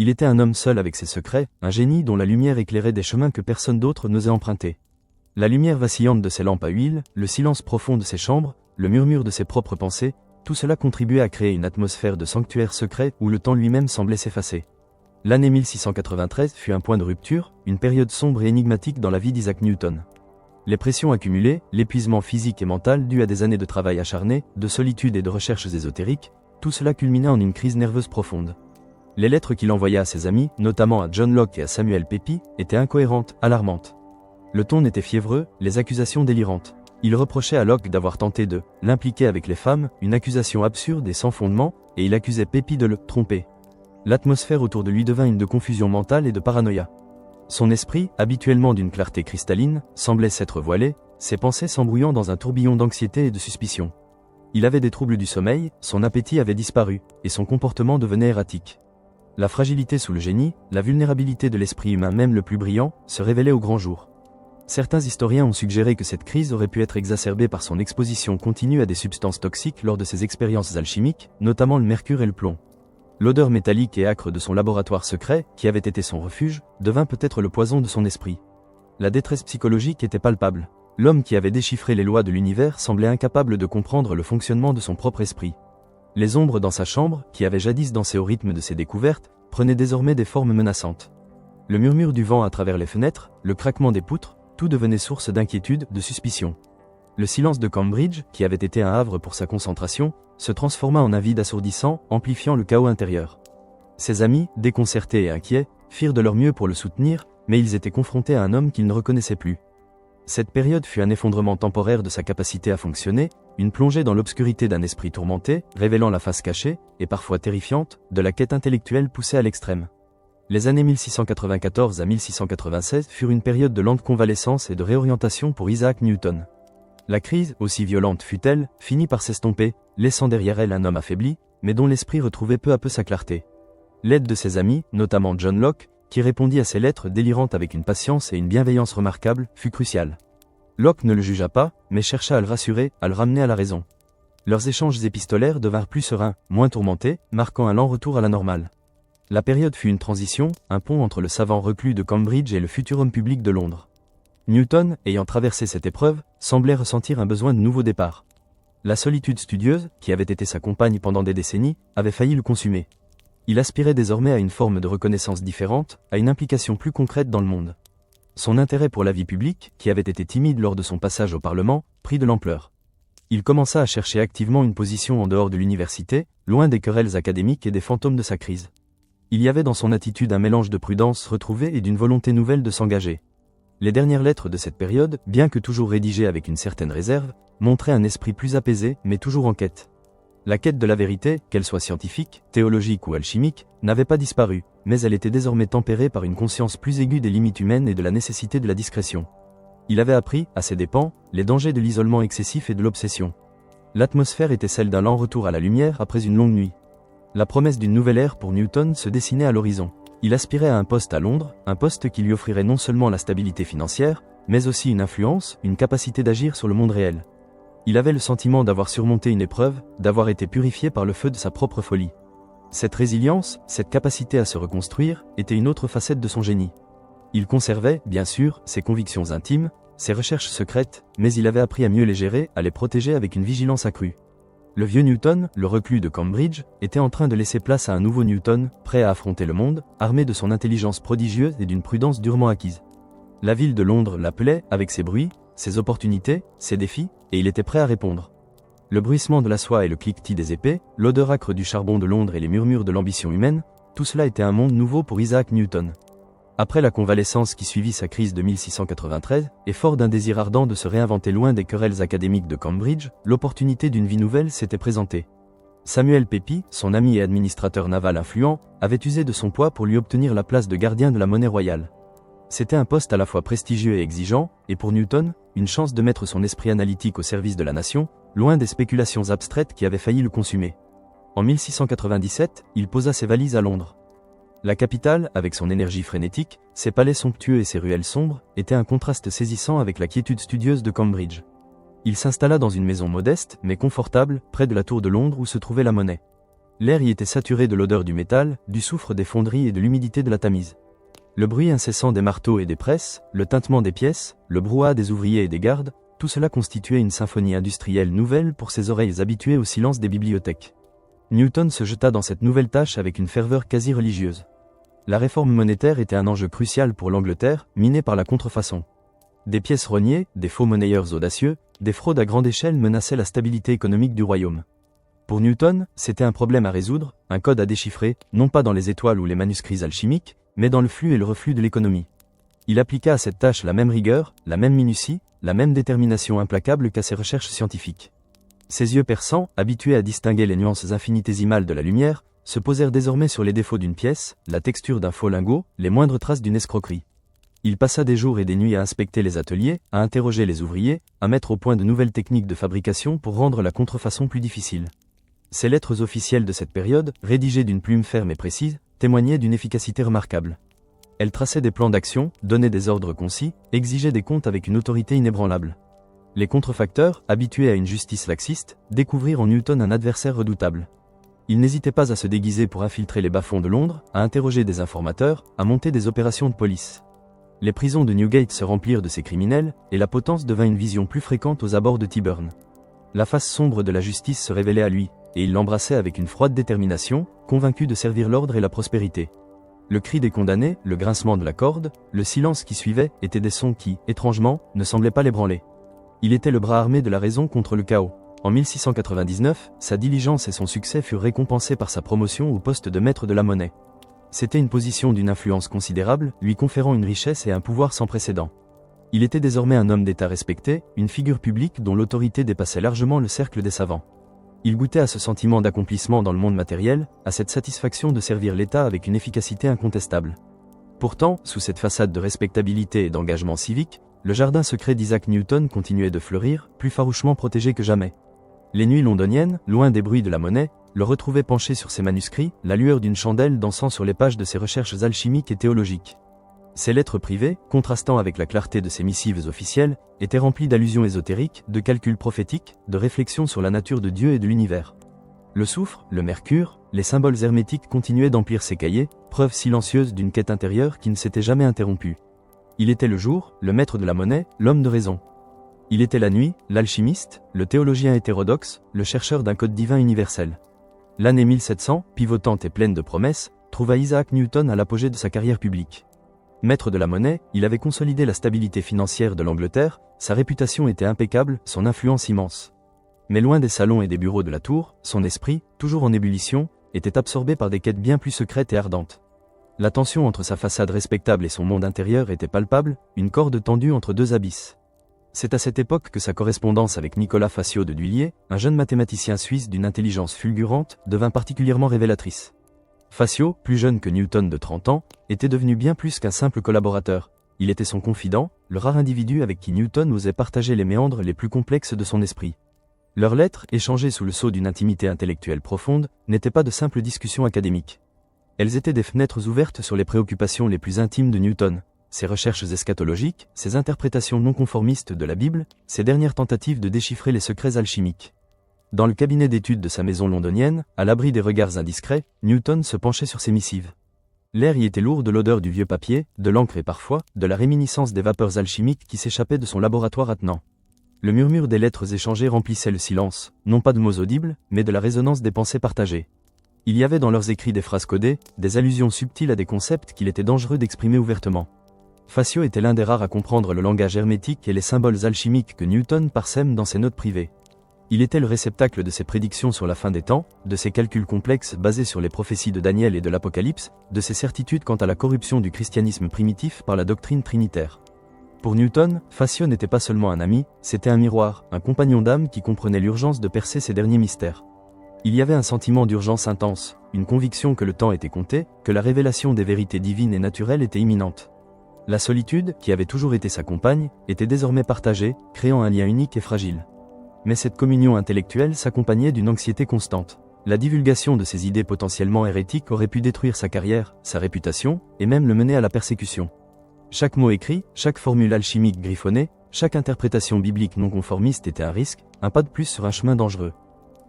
Speaker 1: Il était un homme seul avec ses secrets, un génie dont la lumière éclairait des chemins que personne d'autre n'osait emprunter. La lumière vacillante de ses lampes à huile, le silence profond de ses chambres, le murmure de ses propres pensées, tout cela contribuait à créer une atmosphère de sanctuaire secret où le temps lui-même semblait s'effacer. L'année 1693 fut un point de rupture, une période sombre et énigmatique dans la vie d'Isaac Newton. Les pressions accumulées, l'épuisement physique et mental dû à des années de travail acharné, de solitude et de recherches ésotériques, tout cela culminait en une crise nerveuse profonde. Les lettres qu'il envoyait à ses amis, notamment à John Locke et à Samuel Pepys, étaient incohérentes, alarmantes. Le ton était fiévreux, les accusations délirantes. Il reprochait à Locke d'avoir tenté de l'impliquer avec les femmes, une accusation absurde et sans fondement, et il accusait Pepys de le tromper. L'atmosphère autour de lui devint une de confusion mentale et de paranoïa. Son esprit, habituellement d'une clarté cristalline, semblait s'être voilé, ses pensées s'embrouillant dans un tourbillon d'anxiété et de suspicion. Il avait des troubles du sommeil, son appétit avait disparu, et son comportement devenait erratique. La fragilité sous le génie, la vulnérabilité de l'esprit humain même le plus brillant, se révélaient au grand jour. Certains historiens ont suggéré que cette crise aurait pu être exacerbée par son exposition continue à des substances toxiques lors de ses expériences alchimiques, notamment le mercure et le plomb. L'odeur métallique et âcre de son laboratoire secret, qui avait été son refuge, devint peut-être le poison de son esprit. La détresse psychologique était palpable. L'homme qui avait déchiffré les lois de l'univers semblait incapable de comprendre le fonctionnement de son propre esprit. Les ombres dans sa chambre, qui avaient jadis dansé au rythme de ses découvertes, prenaient désormais des formes menaçantes. Le murmure du vent à travers les fenêtres, le craquement des poutres, tout devenait source d'inquiétude, de suspicion. Le silence de Cambridge, qui avait été un havre pour sa concentration, se transforma en un vide assourdissant, amplifiant le chaos intérieur. Ses amis, déconcertés et inquiets, firent de leur mieux pour le soutenir, mais ils étaient confrontés à un homme qu'ils ne reconnaissaient plus. Cette période fut un effondrement temporaire de sa capacité à fonctionner, une plongée dans l'obscurité d'un esprit tourmenté, révélant la face cachée, et parfois terrifiante, de la quête intellectuelle poussée à l'extrême. Les années 1694 à 1696 furent une période de lente convalescence et de réorientation pour Isaac Newton. La crise, aussi violente fut-elle, finit par s'estomper, laissant derrière elle un homme affaibli, mais dont l'esprit retrouvait peu à peu sa clarté. L'aide de ses amis, notamment John Locke, qui répondit à ses lettres délirantes avec une patience et une bienveillance remarquables, fut cruciale. Locke ne le jugea pas, mais chercha à le rassurer, à le ramener à la raison. Leurs échanges épistolaires devinrent plus sereins, moins tourmentés, marquant un lent retour à la normale. La période fut une transition, un pont entre le savant reclus de Cambridge et le futur homme public de Londres. Newton, ayant traversé cette épreuve, semblait ressentir un besoin de nouveau départ. La solitude studieuse, qui avait été sa compagne pendant des décennies, avait failli le consumer. Il aspirait désormais à une forme de reconnaissance différente, à une implication plus concrète dans le monde. Son intérêt pour la vie publique, qui avait été timide lors de son passage au Parlement, prit de l'ampleur. Il commença à chercher activement une position en dehors de l'université, loin des querelles académiques et des fantômes de sa crise. Il y avait dans son attitude un mélange de prudence retrouvée et d'une volonté nouvelle de s'engager. Les dernières lettres de cette période, bien que toujours rédigées avec une certaine réserve, montraient un esprit plus apaisé, mais toujours en quête. La quête de la vérité, qu'elle soit scientifique, théologique ou alchimique, n'avait pas disparu, mais elle était désormais tempérée par une conscience plus aiguë des limites humaines et de la nécessité de la discrétion. Il avait appris, à ses dépens, les dangers de l'isolement excessif et de l'obsession. L'atmosphère était celle d'un lent retour à la lumière après une longue nuit. La promesse d'une nouvelle ère pour Newton se dessinait à l'horizon. Il aspirait à un poste à Londres, un poste qui lui offrirait non seulement la stabilité financière, mais aussi une influence, une capacité d'agir sur le monde réel. Il avait le sentiment d'avoir surmonté une épreuve, d'avoir été purifié par le feu de sa propre folie. Cette résilience, cette capacité à se reconstruire, était une autre facette de son génie. Il conservait, bien sûr, ses convictions intimes, ses recherches secrètes, mais il avait appris à mieux les gérer, à les protéger avec une vigilance accrue. Le vieux Newton, le reclus de Cambridge, était en train de laisser place à un nouveau Newton, prêt à affronter le monde, armé de son intelligence prodigieuse et d'une prudence durement acquise. La ville de Londres l'appelait, avec ses bruits, ses opportunités, ses défis, et il était prêt à répondre. Le bruissement de la soie et le cliquetis des épées, l'odeur âcre du charbon de Londres et les murmures de l'ambition humaine, tout cela était un monde nouveau pour Isaac Newton. Après la convalescence qui suivit sa crise de 1693, et fort d'un désir ardent de se réinventer loin des querelles académiques de Cambridge, l'opportunité d'une vie nouvelle s'était présentée. Samuel Pepys, son ami et administrateur naval influent, avait usé de son poids pour lui obtenir la place de gardien de la monnaie royale. C'était un poste à la fois prestigieux et exigeant, et pour Newton, une chance de mettre son esprit analytique au service de la nation, loin des spéculations abstraites qui avaient failli le consumer. En 1697, il posa ses valises à Londres. La capitale, avec son énergie frénétique, ses palais somptueux et ses ruelles sombres, était un contraste saisissant avec la quiétude studieuse de Cambridge. Il s'installa dans une maison modeste, mais confortable, près de la tour de Londres où se trouvait la monnaie. L'air y était saturé de l'odeur du métal, du soufre des fonderies et de l'humidité de la Tamise. Le bruit incessant des marteaux et des presses, le tintement des pièces, le brouhaha des ouvriers et des gardes, tout cela constituait une symphonie industrielle nouvelle pour ses oreilles habituées au silence des bibliothèques. Newton se jeta dans cette nouvelle tâche avec une ferveur quasi religieuse. La réforme monétaire était un enjeu crucial pour l'Angleterre, minée par la contrefaçon. Des pièces rognées, des faux monnayeurs audacieux, des fraudes à grande échelle menaçaient la stabilité économique du royaume. Pour Newton, c'était un problème à résoudre, un code à déchiffrer, non pas dans les étoiles ou les manuscrits alchimiques, mais dans le flux et le reflux de l'économie. Il appliqua à cette tâche la même rigueur, la même minutie, la même détermination implacable qu'à ses recherches scientifiques. Ses yeux perçants, habitués à distinguer les nuances infinitésimales de la lumière, se posèrent désormais sur les défauts d'une pièce, la texture d'un faux lingot, les moindres traces d'une escroquerie. Il passa des jours et des nuits à inspecter les ateliers, à interroger les ouvriers, à mettre au point de nouvelles techniques de fabrication pour rendre la contrefaçon plus difficile. Ces lettres officielles de cette période, rédigées d'une plume ferme et précise, témoignaient d'une efficacité remarquable. Elles traçaient des plans d'action, donnaient des ordres concis, exigeaient des comptes avec une autorité inébranlable. Les contrefacteurs, habitués à une justice laxiste, découvrirent en Newton un adversaire redoutable. Il n'hésitait pas à se déguiser pour infiltrer les bas-fonds de Londres, à interroger des informateurs, à monter des opérations de police. Les prisons de Newgate se remplirent de ces criminels, et la potence devint une vision plus fréquente aux abords de Tyburn. La face sombre de la justice se révélait à lui, et il l'embrassait avec une froide détermination, convaincu de servir l'ordre et la prospérité. Le cri des condamnés, le grincement de la corde, le silence qui suivait, étaient des sons qui, étrangement, ne semblaient pas l'ébranler. Il était le bras armé de la raison contre le chaos. En 1699, sa diligence et son succès furent récompensés par sa promotion au poste de maître de la monnaie. C'était une position d'une influence considérable, lui conférant une richesse et un pouvoir sans précédent. Il était désormais un homme d'État respecté, une figure publique dont l'autorité dépassait largement le cercle des savants. Il goûtait à ce sentiment d'accomplissement dans le monde matériel, à cette satisfaction de servir l'État avec une efficacité incontestable. Pourtant, sous cette façade de respectabilité et d'engagement civique, le jardin secret d'Isaac Newton continuait de fleurir, plus farouchement protégé que jamais. Les nuits londoniennes, loin des bruits de la monnaie, le retrouvaient penché sur ses manuscrits, la lueur d'une chandelle dansant sur les pages de ses recherches alchimiques et théologiques. Ses lettres privées, contrastant avec la clarté de ses missives officielles, étaient remplies d'allusions ésotériques, de calculs prophétiques, de réflexions sur la nature de Dieu et de l'univers. Le soufre, le mercure, les symboles hermétiques continuaient d'emplir ses cahiers, preuve silencieuse d'une quête intérieure qui ne s'était jamais interrompue. Il était le jour, le maître de la monnaie, l'homme de raison. Il était la nuit, l'alchimiste, le théologien hétérodoxe, le chercheur d'un code divin universel. L'année 1700, pivotante et pleine de promesses, trouva Isaac Newton à l'apogée de sa carrière publique. Maître de la monnaie, il avait consolidé la stabilité financière de l'Angleterre, sa réputation était impeccable, son influence immense. Mais loin des salons et des bureaux de la tour, son esprit, toujours en ébullition, était absorbé par des quêtes bien plus secrètes et ardentes. La tension entre sa façade respectable et son monde intérieur était palpable, une corde tendue entre deux abysses. C'est à cette époque que sa correspondance avec Nicolas Facio de Dhuillier, un jeune mathématicien suisse d'une intelligence fulgurante, devint particulièrement révélatrice. Facio, plus jeune que Newton de 30 ans, était devenu bien plus qu'un simple collaborateur. Il était son confident, le rare individu avec qui Newton osait partager les méandres les plus complexes de son esprit. Leurs lettres, échangées sous le sceau d'une intimité intellectuelle profonde, n'étaient pas de simples discussions académiques. Elles étaient des fenêtres ouvertes sur les préoccupations les plus intimes de Newton. Ses recherches eschatologiques, ses interprétations non conformistes de la Bible, ses dernières tentatives de déchiffrer les secrets alchimiques. Dans le cabinet d'études de sa maison londonienne, à l'abri des regards indiscrets, Newton se penchait sur ses missives. L'air y était lourd de l'odeur du vieux papier, de l'encre et parfois, de la réminiscence des vapeurs alchimiques qui s'échappaient de son laboratoire attenant. Le murmure des lettres échangées remplissait le silence, non pas de mots audibles, mais de la résonance des pensées partagées. Il y avait dans leurs écrits des phrases codées, des allusions subtiles à des concepts qu'il était dangereux d'exprimer ouvertement. Facio était l'un des rares à comprendre le langage hermétique et les symboles alchimiques que Newton parsème dans ses notes privées. Il était le réceptacle de ses prédictions sur la fin des temps, de ses calculs complexes basés sur les prophéties de Daniel et de l'Apocalypse, de ses certitudes quant à la corruption du christianisme primitif par la doctrine trinitaire. Pour Newton, Facio n'était pas seulement un ami, c'était un miroir, un compagnon d'âme qui comprenait l'urgence de percer ces derniers mystères. Il y avait un sentiment d'urgence intense, une conviction que le temps était compté, que la révélation des vérités divines et naturelles était imminente. La solitude, qui avait toujours été sa compagne, était désormais partagée, créant un lien unique et fragile. Mais cette communion intellectuelle s'accompagnait d'une anxiété constante. La divulgation de ses idées potentiellement hérétiques aurait pu détruire sa carrière, sa réputation, et même le mener à la persécution. Chaque mot écrit, chaque formule alchimique griffonnée, chaque interprétation biblique non conformiste était un risque, un pas de plus sur un chemin dangereux.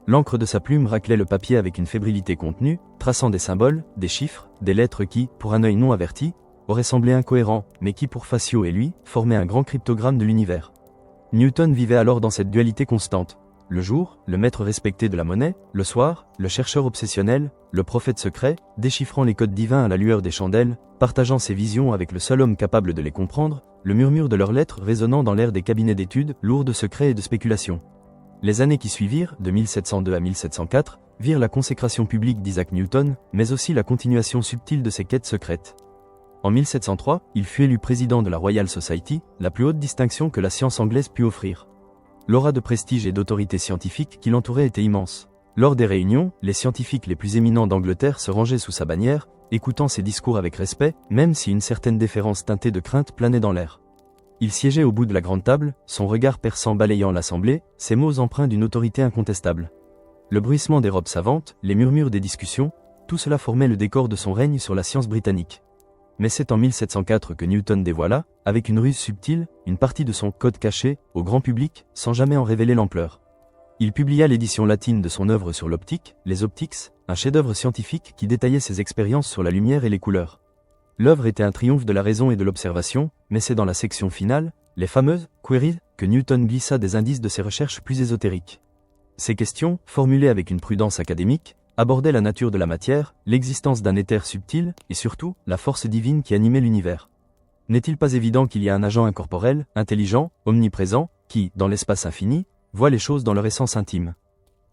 Speaker 1: L'encre de sa plume raclait le papier avec une fébrilité contenue, traçant des symboles, des chiffres, des lettres qui, pour un œil non averti, auraient semblé incohérents, mais qui pour Facio et lui, formaient un grand cryptogramme de l'univers. Newton vivait alors dans cette dualité constante. Le jour, le maître respecté de la monnaie, le soir, le chercheur obsessionnel, le prophète secret, déchiffrant les codes divins à la lueur des chandelles, partageant ses visions avec le seul homme capable de les comprendre, le murmure de leurs lettres résonnant dans l'air des cabinets d'études, lourds de secrets et de spéculations. Les années qui suivirent, de 1702 à 1704, virent la consécration publique d'Isaac Newton, mais aussi la continuation subtile de ses quêtes secrètes. En 1703, il fut élu président de la Royal Society, la plus haute distinction que la science anglaise put offrir. L'aura de prestige et d'autorité scientifique qui l'entourait était immense. Lors des réunions, les scientifiques les plus éminents d'Angleterre se rangeaient sous sa bannière, écoutant ses discours avec respect, même si une certaine déférence teintée de crainte planait dans l'air. Il siégeait au bout de la grande table, son regard perçant balayant l'assemblée, ses mots empreints d'une autorité incontestable. Le bruissement des robes savantes, les murmures des discussions, tout cela formait le décor de son règne sur la science britannique. Mais c'est en 1704 que Newton dévoila, avec une ruse subtile, une partie de son code caché, au grand public, sans jamais en révéler l'ampleur. Il publia l'édition latine de son œuvre sur l'optique, les Optics, un chef-d'œuvre scientifique qui détaillait ses expériences sur la lumière et les couleurs. L'œuvre était un triomphe de la raison et de l'observation, mais c'est dans la section finale, les fameuses queries, que Newton glissa des indices de ses recherches plus ésotériques. Ces questions, formulées avec une prudence académique, abordaient la nature de la matière, l'existence d'un éther subtil, et surtout, la force divine qui animait l'univers. N'est-il pas évident qu'il y a un agent incorporel, intelligent, omniprésent, qui, dans l'espace infini, voit les choses dans leur essence intime,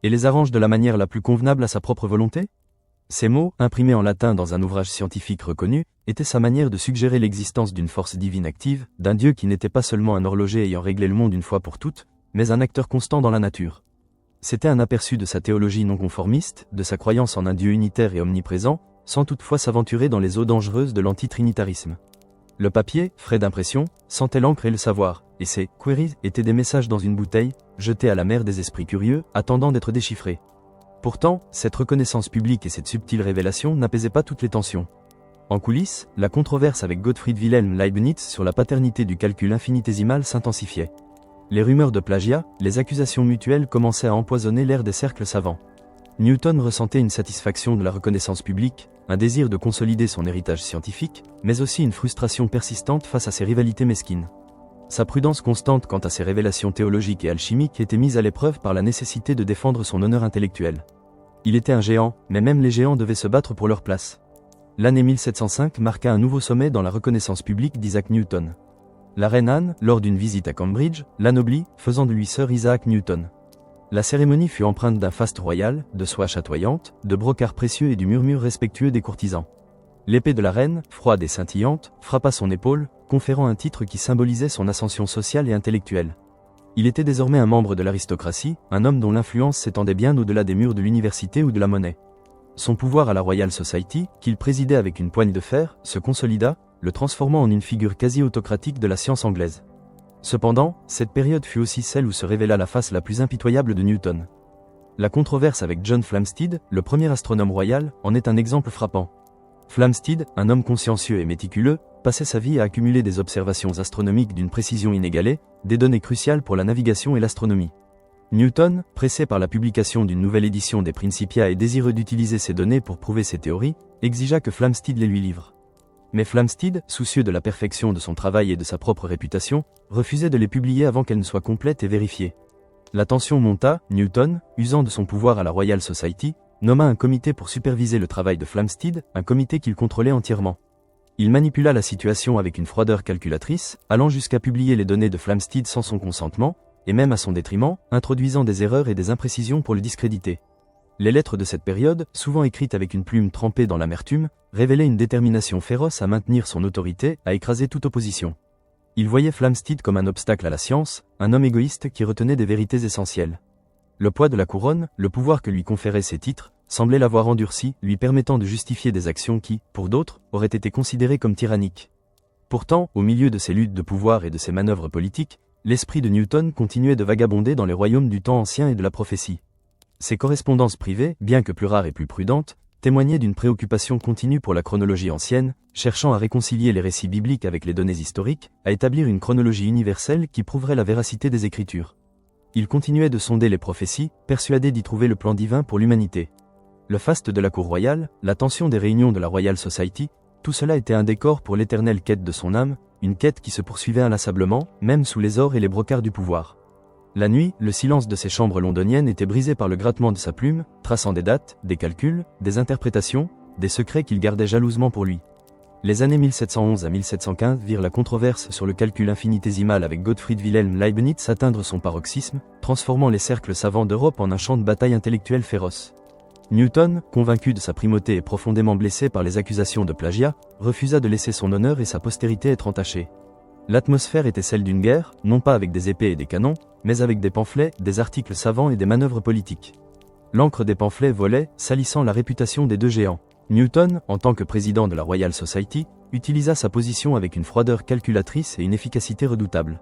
Speaker 1: et les arrange de la manière la plus convenable à sa propre volonté? Ces mots, imprimés en latin dans un ouvrage scientifique reconnu, étaient sa manière de suggérer l'existence d'une force divine active, d'un Dieu qui n'était pas seulement un horloger ayant réglé le monde une fois pour toutes, mais un acteur constant dans la nature. C'était un aperçu de sa théologie non conformiste, de sa croyance en un Dieu unitaire et omniprésent, sans toutefois s'aventurer dans les eaux dangereuses de l'antitrinitarisme. Le papier, frais d'impression, sentait l'encre et le savoir, et ces queries étaient des messages dans une bouteille, jetés à la mer des esprits curieux, attendant d'être déchiffrés. Pourtant, cette reconnaissance publique et cette subtile révélation n'apaisaient pas toutes les tensions. En coulisses, la controverse avec Gottfried Wilhelm Leibniz sur la paternité du calcul infinitésimal s'intensifiait. Les rumeurs de plagiat, les accusations mutuelles commençaient à empoisonner l'air des cercles savants. Newton ressentait une satisfaction de la reconnaissance publique, un désir de consolider son héritage scientifique, mais aussi une frustration persistante face à ses rivalités mesquines. Sa prudence constante quant à ses révélations théologiques et alchimiques était mise à l'épreuve par la nécessité de défendre son honneur intellectuel. Il était un géant, mais même les géants devaient se battre pour leur place. L'année 1705 marqua un nouveau sommet dans la reconnaissance publique d'Isaac Newton. La reine Anne, lors d'une visite à Cambridge, l'anoblit, faisant de lui Sir Isaac Newton. La cérémonie fut empreinte d'un faste royal, de soie chatoyante, de brocart précieux et du murmure respectueux des courtisans. L'épée de la reine, froide et scintillante, frappa son épaule, conférant un titre qui symbolisait son ascension sociale et intellectuelle. Il était désormais un membre de l'aristocratie, un homme dont l'influence s'étendait bien au-delà des murs de l'université ou de la monnaie. Son pouvoir à la Royal Society, qu'il présidait avec une poigne de fer, se consolida, le transformant en une figure quasi-autocratique de la science anglaise. Cependant, cette période fut aussi celle où se révéla la face la plus impitoyable de Newton. La controverse avec John Flamsteed, le premier astronome royal, en est un exemple frappant. Flamsteed, un homme consciencieux et méticuleux, passait sa vie à accumuler des observations astronomiques d'une précision inégalée, des données cruciales pour la navigation et l'astronomie. Newton, pressé par la publication d'une nouvelle édition des Principia et désireux d'utiliser ces données pour prouver ses théories, exigea que Flamsteed les lui livre. Mais Flamsteed, soucieux de la perfection de son travail et de sa propre réputation, refusait de les publier avant qu'elles ne soient complètes et vérifiées. La tension monta, Newton, usant de son pouvoir à la Royal Society, nomma un comité pour superviser le travail de Flamsteed, un comité qu'il contrôlait entièrement. Il manipula la situation avec une froideur calculatrice, allant jusqu'à publier les données de Flamsteed sans son consentement, et même à son détriment, introduisant des erreurs et des imprécisions pour le discréditer. Les lettres de cette période, souvent écrites avec une plume trempée dans l'amertume, révélaient une détermination féroce à maintenir son autorité, à écraser toute opposition. Il voyait Flamsteed comme un obstacle à la science, un homme égoïste qui retenait des vérités essentielles. Le poids de la couronne, le pouvoir que lui conféraient ses titres, semblait l'avoir endurci, lui permettant de justifier des actions qui, pour d'autres, auraient été considérées comme tyranniques. Pourtant, au milieu de ces luttes de pouvoir et de ces manœuvres politiques, l'esprit de Newton continuait de vagabonder dans les royaumes du temps ancien et de la prophétie. Ses correspondances privées, bien que plus rares et plus prudentes, témoignaient d'une préoccupation continue pour la chronologie ancienne, cherchant à réconcilier les récits bibliques avec les données historiques, à établir une chronologie universelle qui prouverait la véracité des Écritures. Il continuait de sonder les prophéties, persuadé d'y trouver le plan divin pour l'humanité. Le faste de la cour royale, la tension des réunions de la Royal Society, tout cela était un décor pour l'éternelle quête de son âme, une quête qui se poursuivait inlassablement, même sous les ors et les brocarts du pouvoir. La nuit, le silence de ses chambres londoniennes était brisé par le grattement de sa plume, traçant des dates, des calculs, des interprétations, des secrets qu'il gardait jalousement pour lui. Les années 1711 à 1715 virent la controverse sur le calcul infinitésimal avec Gottfried Wilhelm Leibniz atteindre son paroxysme, transformant les cercles savants d'Europe en un champ de bataille intellectuelle féroce. Newton, convaincu de sa primauté et profondément blessé par les accusations de plagiat, refusa de laisser son honneur et sa postérité être entachés. L'atmosphère était celle d'une guerre, non pas avec des épées et des canons, mais avec des pamphlets, des articles savants et des manœuvres politiques. L'encre des pamphlets volait, salissant la réputation des deux géants. Newton, en tant que président de la Royal Society, utilisa sa position avec une froideur calculatrice et une efficacité redoutable.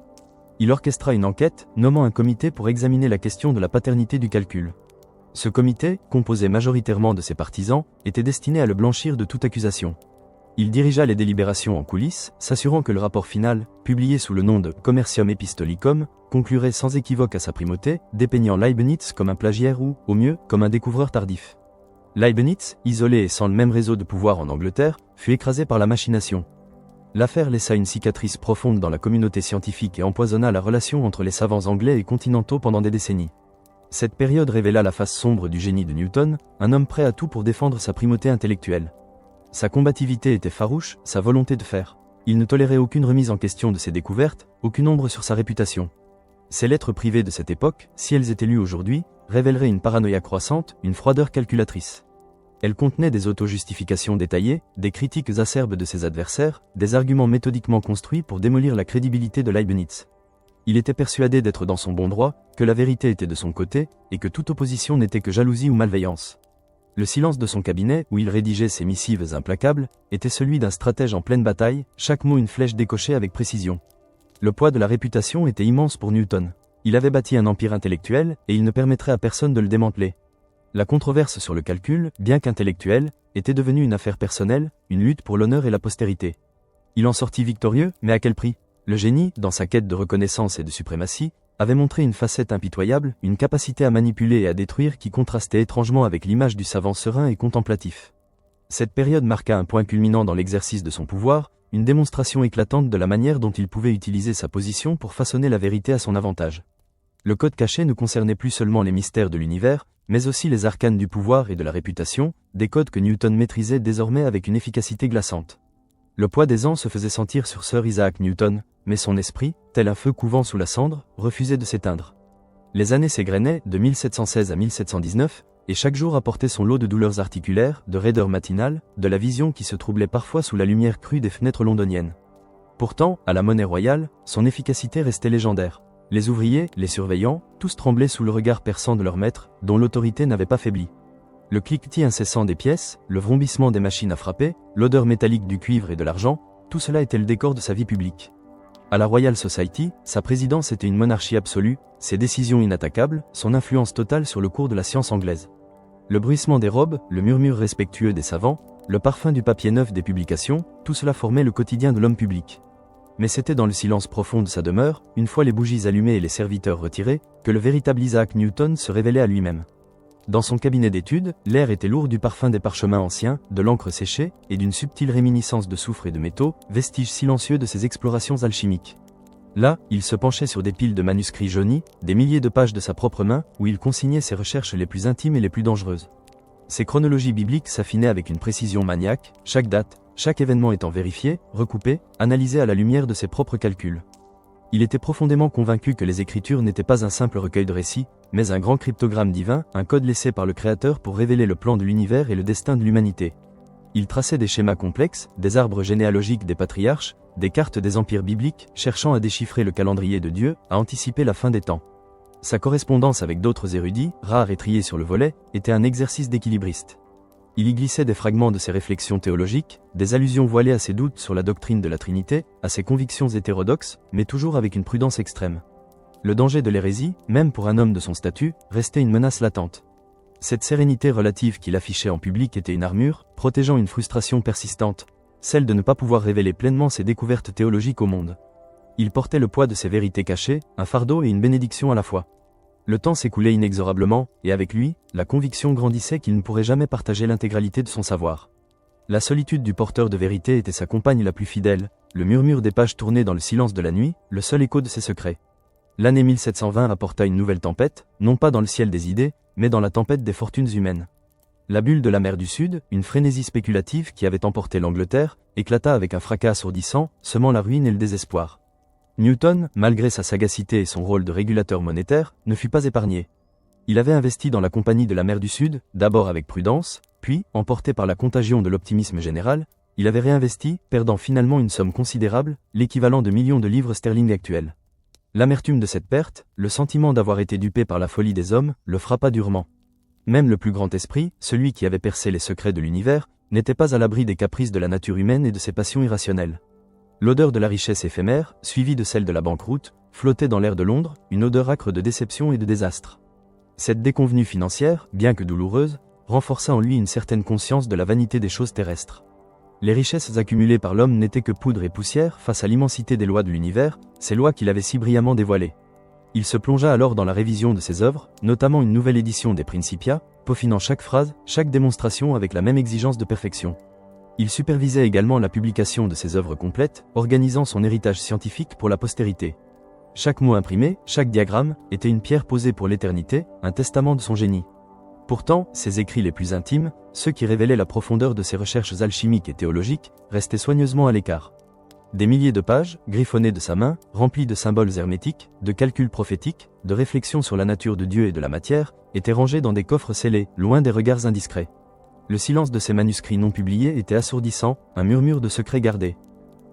Speaker 1: Il orchestra une enquête, nommant un comité pour examiner la question de la paternité du calcul. Ce comité, composé majoritairement de ses partisans, était destiné à le blanchir de toute accusation. Il dirigea les délibérations en coulisses, s'assurant que le rapport final, publié sous le nom de Commercium Epistolicum, conclurait sans équivoque à sa primauté, dépeignant Leibniz comme un plagiaire ou, au mieux, comme un découvreur tardif. Leibniz, isolé et sans le même réseau de pouvoir en Angleterre, fut écrasé par la machination. L'affaire laissa une cicatrice profonde dans la communauté scientifique et empoisonna la relation entre les savants anglais et continentaux pendant des décennies. Cette période révéla la face sombre du génie de Newton, un homme prêt à tout pour défendre sa primauté intellectuelle. Sa combativité était farouche, sa volonté de faire. Il ne tolérait aucune remise en question de ses découvertes, aucune ombre sur sa réputation. Ses lettres privées de cette époque, si elles étaient lues aujourd'hui, révéleraient une paranoïa croissante, une froideur calculatrice. Elles contenaient des auto-justifications détaillées, des critiques acerbes de ses adversaires, des arguments méthodiquement construits pour démolir la crédibilité de Leibniz. Il était persuadé d'être dans son bon droit, que la vérité était de son côté, et que toute opposition n'était que jalousie ou malveillance. Le silence de son cabinet, où il rédigeait ses missives implacables, était celui d'un stratège en pleine bataille, chaque mot une flèche décochée avec précision. Le poids de la réputation était immense pour Newton. Il avait bâti un empire intellectuel, et il ne permettrait à personne de le démanteler. La controverse sur le calcul, bien qu'intellectuelle, était devenue une affaire personnelle, une lutte pour l'honneur et la postérité. Il en sortit victorieux, mais à quel prix ? Le génie, dans sa quête de reconnaissance et de suprématie, avait montré une facette impitoyable, une capacité à manipuler et à détruire qui contrastait étrangement avec l'image du savant serein et contemplatif. Cette période marqua un point culminant dans l'exercice de son pouvoir, une démonstration éclatante de la manière dont il pouvait utiliser sa position pour façonner la vérité à son avantage. Le code caché ne concernait plus seulement les mystères de l'univers, mais aussi les arcanes du pouvoir et de la réputation, des codes que Newton maîtrisait désormais avec une efficacité glaçante. Le poids des ans se faisait sentir sur Sir Isaac Newton, mais son esprit, tel un feu couvant sous la cendre, refusait de s'éteindre. Les années s'égrenaient, de 1716 à 1719, et chaque jour apportait son lot de douleurs articulaires, de raideurs matinales, de la vision qui se troublait parfois sous la lumière crue des fenêtres londoniennes. Pourtant, à la Monnaie Royale, son efficacité restait légendaire. Les ouvriers, les surveillants, tous tremblaient sous le regard perçant de leur maître, dont l'autorité n'avait pas faibli. Le cliquetis incessant des pièces, le vrombissement des machines à frapper, l'odeur métallique du cuivre et de l'argent, tout cela était le décor de sa vie publique. À la Royal Society, sa présidence était une monarchie absolue, ses décisions inattaquables, son influence totale sur le cours de la science anglaise. Le bruissement des robes, le murmure respectueux des savants, le parfum du papier neuf des publications, tout cela formait le quotidien de l'homme public. Mais c'était dans le silence profond de sa demeure, une fois les bougies allumées et les serviteurs retirés, que le véritable Isaac Newton se révélait à lui-même. Dans son cabinet d'études, l'air était lourd du parfum des parchemins anciens, de l'encre séchée, et d'une subtile réminiscence de soufre et de métaux, vestiges silencieux de ses explorations alchimiques. Là, il se penchait sur des piles de manuscrits jaunis, des milliers de pages de sa propre main, où il consignait ses recherches les plus intimes et les plus dangereuses. Ses chronologies bibliques s'affinaient avec une précision maniaque, chaque date, chaque événement étant vérifié, recoupé, analysé à la lumière de ses propres calculs. Il était profondément convaincu que les Écritures n'étaient pas un simple recueil de récits, mais un grand cryptogramme divin, un code laissé par le Créateur pour révéler le plan de l'univers et le destin de l'humanité. Il traçait des schémas complexes, des arbres généalogiques des patriarches, des cartes des empires bibliques, cherchant à déchiffrer le calendrier de Dieu, à anticiper la fin des temps. Sa correspondance avec d'autres érudits, rares et triés sur le volet, était un exercice d'équilibriste. Il y glissait des fragments de ses réflexions théologiques, des allusions voilées à ses doutes sur la doctrine de la Trinité, à ses convictions hétérodoxes, mais toujours avec une prudence extrême. Le danger de l'hérésie, même pour un homme de son statut, restait une menace latente. Cette sérénité relative qu'il affichait en public était une armure, protégeant une frustration persistante, celle de ne pas pouvoir révéler pleinement ses découvertes théologiques au monde. Il portait le poids de ses vérités cachées, un fardeau et une bénédiction à la fois. Le temps s'écoulait inexorablement, et avec lui, la conviction grandissait qu'il ne pourrait jamais partager l'intégralité de son savoir. La solitude du porteur de vérité était sa compagne la plus fidèle, le murmure des pages tournées dans le silence de la nuit, le seul écho de ses secrets. L'année 1720 apporta une nouvelle tempête, non pas dans le ciel des idées, mais dans la tempête des fortunes humaines. La bulle de la mer du Sud, une frénésie spéculative qui avait emporté l'Angleterre, éclata avec un fracas assourdissant, semant la ruine et le désespoir. Newton, malgré sa sagacité et son rôle de régulateur monétaire, ne fut pas épargné. Il avait investi dans la Compagnie de la mer du Sud, d'abord avec prudence, puis, emporté par la contagion de l'optimisme général, il avait réinvesti, perdant finalement une somme considérable, l'équivalent de millions de livres sterling actuels. L'amertume de cette perte, le sentiment d'avoir été dupé par la folie des hommes, le frappa durement. Même le plus grand esprit, celui qui avait percé les secrets de l'univers, n'était pas à l'abri des caprices de la nature humaine et de ses passions irrationnelles. L'odeur de la richesse éphémère, suivie de celle de la banqueroute, flottait dans l'air de Londres, une odeur âcre de déception et de désastre. Cette déconvenue financière, bien que douloureuse, renforça en lui une certaine conscience de la vanité des choses terrestres. Les richesses accumulées par l'homme n'étaient que poudre et poussière face à l'immensité des lois de l'univers, ces lois qu'il avait si brillamment dévoilées. Il se plongea alors dans la révision de ses œuvres, notamment une nouvelle édition des Principia, peaufinant chaque phrase, chaque démonstration avec la même exigence de perfection. Il supervisait également la publication de ses œuvres complètes, organisant son héritage scientifique pour la postérité. Chaque mot imprimé, chaque diagramme, était une pierre posée pour l'éternité, un testament de son génie. Pourtant, ses écrits les plus intimes, ceux qui révélaient la profondeur de ses recherches alchimiques et théologiques, restaient soigneusement à l'écart. Des milliers de pages, griffonnées de sa main, remplies de symboles hermétiques, de calculs prophétiques, de réflexions sur la nature de Dieu et de la matière, étaient rangées dans des coffres scellés, loin des regards indiscrets. Le silence de ces manuscrits non publiés était assourdissant, un murmure de secrets gardés.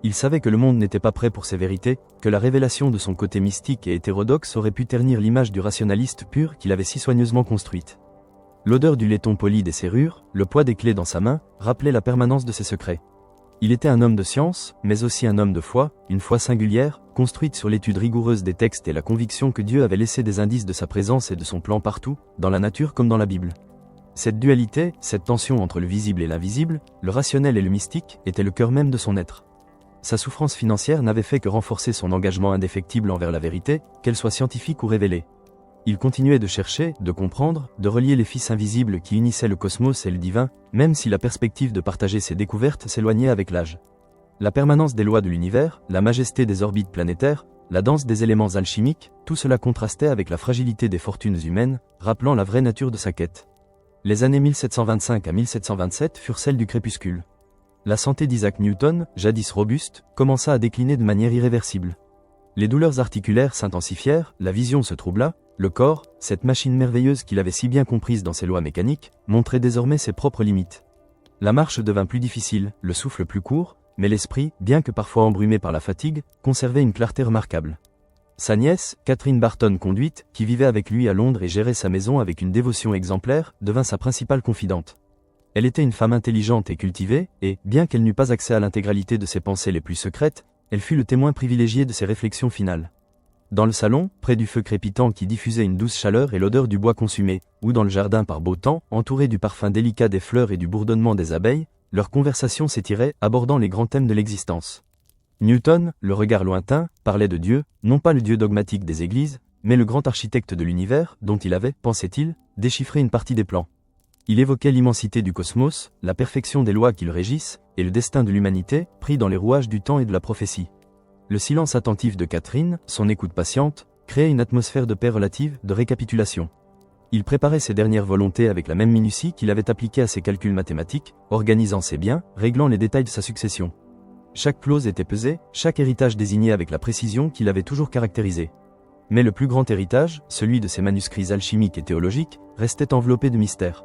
Speaker 1: Il savait que le monde n'était pas prêt pour ces vérités, que la révélation de son côté mystique et hétérodoxe aurait pu ternir l'image du rationaliste pur qu'il avait si soigneusement construite. L'odeur du laiton poli des serrures, le poids des clés dans sa main, rappelaient la permanence de ses secrets. Il était un homme de science, mais aussi un homme de foi, une foi singulière, construite sur l'étude rigoureuse des textes et la conviction que Dieu avait laissé des indices de sa présence et de son plan partout, dans la nature comme dans la Bible. Cette dualité, cette tension entre le visible et l'invisible, le rationnel et le mystique, était le cœur même de son être. Sa souffrance financière n'avait fait que renforcer son engagement indéfectible envers la vérité, qu'elle soit scientifique ou révélée. Il continuait de chercher, de comprendre, de relier les fils invisibles qui unissaient le cosmos et le divin, même si la perspective de partager ses découvertes s'éloignait avec l'âge. La permanence des lois de l'univers, la majesté des orbites planétaires, la danse des éléments alchimiques, tout cela contrastait avec la fragilité des fortunes humaines, rappelant la vraie nature de sa quête. Les années 1725 à 1727 furent celles du crépuscule. La santé d'Isaac Newton, jadis robuste, commença à décliner de manière irréversible. Les douleurs articulaires s'intensifièrent, la vision se troubla, le corps, cette machine merveilleuse qu'il avait si bien comprise dans ses lois mécaniques, montrait désormais ses propres limites. La marche devint plus difficile, le souffle plus court, mais l'esprit, bien que parfois embrumé par la fatigue, conservait une clarté remarquable. Sa nièce, Catherine Barton conduite, qui vivait avec lui à Londres et gérait sa maison avec une dévotion exemplaire, devint sa principale confidente. Elle était une femme intelligente et cultivée, et, bien qu'elle n'eût pas accès à l'intégralité de ses pensées les plus secrètes, elle fut le témoin privilégié de ses réflexions finales. Dans le salon, près du feu crépitant qui diffusait une douce chaleur et l'odeur du bois consumé, ou dans le jardin par beau temps, entouré du parfum délicat des fleurs et du bourdonnement des abeilles, leur conversation s'étirait, abordant les grands thèmes de l'existence. Newton, le regard lointain, parlait de Dieu, non pas le Dieu dogmatique des églises, mais le grand architecte de l'univers, dont il avait, pensait-il, déchiffré une partie des plans. Il évoquait l'immensité du cosmos, la perfection des lois qui le régissent, et le destin de l'humanité, pris dans les rouages du temps et de la prophétie. Le silence attentif de Catherine, son écoute patiente, créait une atmosphère de paix relative, de récapitulation. Il préparait ses dernières volontés avec la même minutie qu'il avait appliquée à ses calculs mathématiques, organisant ses biens, réglant les détails de sa succession. Chaque clause était pesée, chaque héritage désigné avec la précision qu'il avait toujours caractérisée. Mais le plus grand héritage, celui de ses manuscrits alchimiques et théologiques, restait enveloppé de mystère.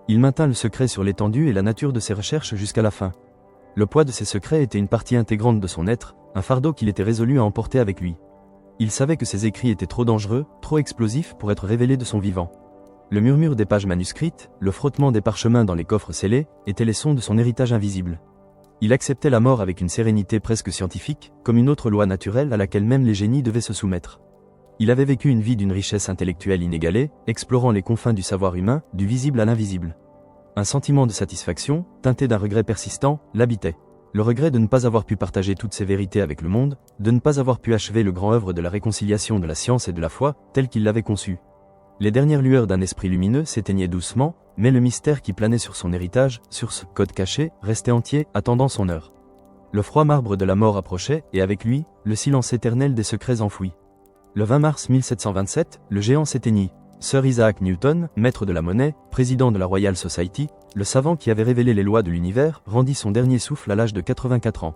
Speaker 1: Il maintint le secret sur l'étendue et la nature de ses recherches jusqu'à la fin. Le poids de ses secrets était une partie intégrante de son être, un fardeau qu'il était résolu à emporter avec lui. Il savait que ses écrits étaient trop dangereux, trop explosifs pour être révélés de son vivant. Le murmure des pages manuscrites, le frottement des parchemins dans les coffres scellés, étaient les sons de son héritage invisible. Il acceptait la mort avec une sérénité presque scientifique, comme une autre loi naturelle à laquelle même les génies devaient se soumettre. Il avait vécu une vie d'une richesse intellectuelle inégalée, explorant les confins du savoir humain, du visible à l'invisible. Un sentiment de satisfaction, teinté d'un regret persistant, l'habitait. Le regret de ne pas avoir pu partager toutes ces vérités avec le monde, de ne pas avoir pu achever le grand œuvre de la réconciliation de la science et de la foi, tel qu'il l'avait conçu. Les dernières lueurs d'un esprit lumineux s'éteignaient doucement, mais le mystère qui planait sur son héritage, sur ce code caché, restait entier, attendant son heure. Le froid marbre de la mort approchait, et avec lui, le silence éternel des secrets enfouis. Le 20 mars 1727, le géant s'éteignit. Sir Isaac Newton, maître de la monnaie, président de la Royal Society, le savant qui avait révélé les lois de l'univers, rendit son dernier souffle à l'âge de 84 ans.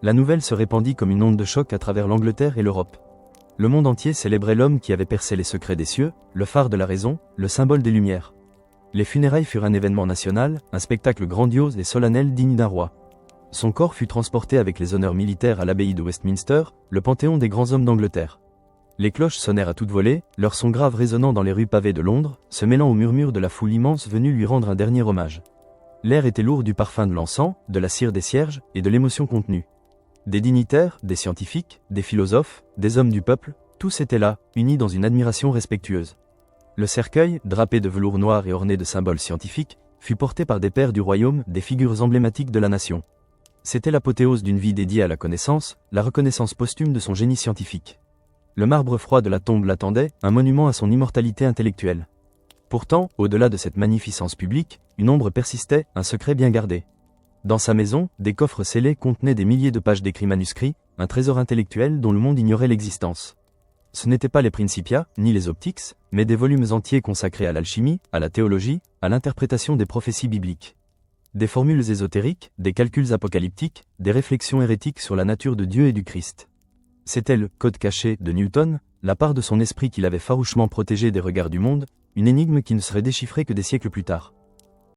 Speaker 1: La nouvelle se répandit comme une onde de choc à travers l'Angleterre et l'Europe. Le monde entier célébrait l'homme qui avait percé les secrets des cieux, le phare de la raison, le symbole des Lumières. Les funérailles furent un événement national, un spectacle grandiose et solennel digne d'un roi. Son corps fut transporté avec les honneurs militaires à l'abbaye de Westminster, le panthéon des grands hommes d'Angleterre. Les cloches sonnèrent à toute volée, leur son grave résonnant dans les rues pavées de Londres, se mêlant au murmure de la foule immense venue lui rendre un dernier hommage. L'air était lourd du parfum de l'encens, de la cire des cierges et de l'émotion contenue. Des dignitaires, des scientifiques, des philosophes, des hommes du peuple, tous étaient là, unis dans une admiration respectueuse. Le cercueil, drapé de velours noir et orné de symboles scientifiques, fut porté par des pairs du royaume, des figures emblématiques de la nation. C'était l'apothéose d'une vie dédiée à la connaissance, la reconnaissance posthume de son génie scientifique. Le marbre froid de la tombe l'attendait, un monument à son immortalité intellectuelle. Pourtant, au-delà de cette magnificence publique, une ombre persistait, un secret bien gardé. Dans sa maison, des coffres scellés contenaient des milliers de pages d'écrits manuscrits, un trésor intellectuel dont le monde ignorait l'existence. Ce n'étaient pas les Principia, ni les Optiques, mais des volumes entiers consacrés à l'alchimie, à la théologie, à l'interprétation des prophéties bibliques. Des formules ésotériques, des calculs apocalyptiques, des réflexions hérétiques sur la nature de Dieu et du Christ. C'était le « code caché » de Newton, la part de son esprit qu'il avait farouchement protégé des regards du monde, une énigme qui ne serait déchiffrée que des siècles plus tard.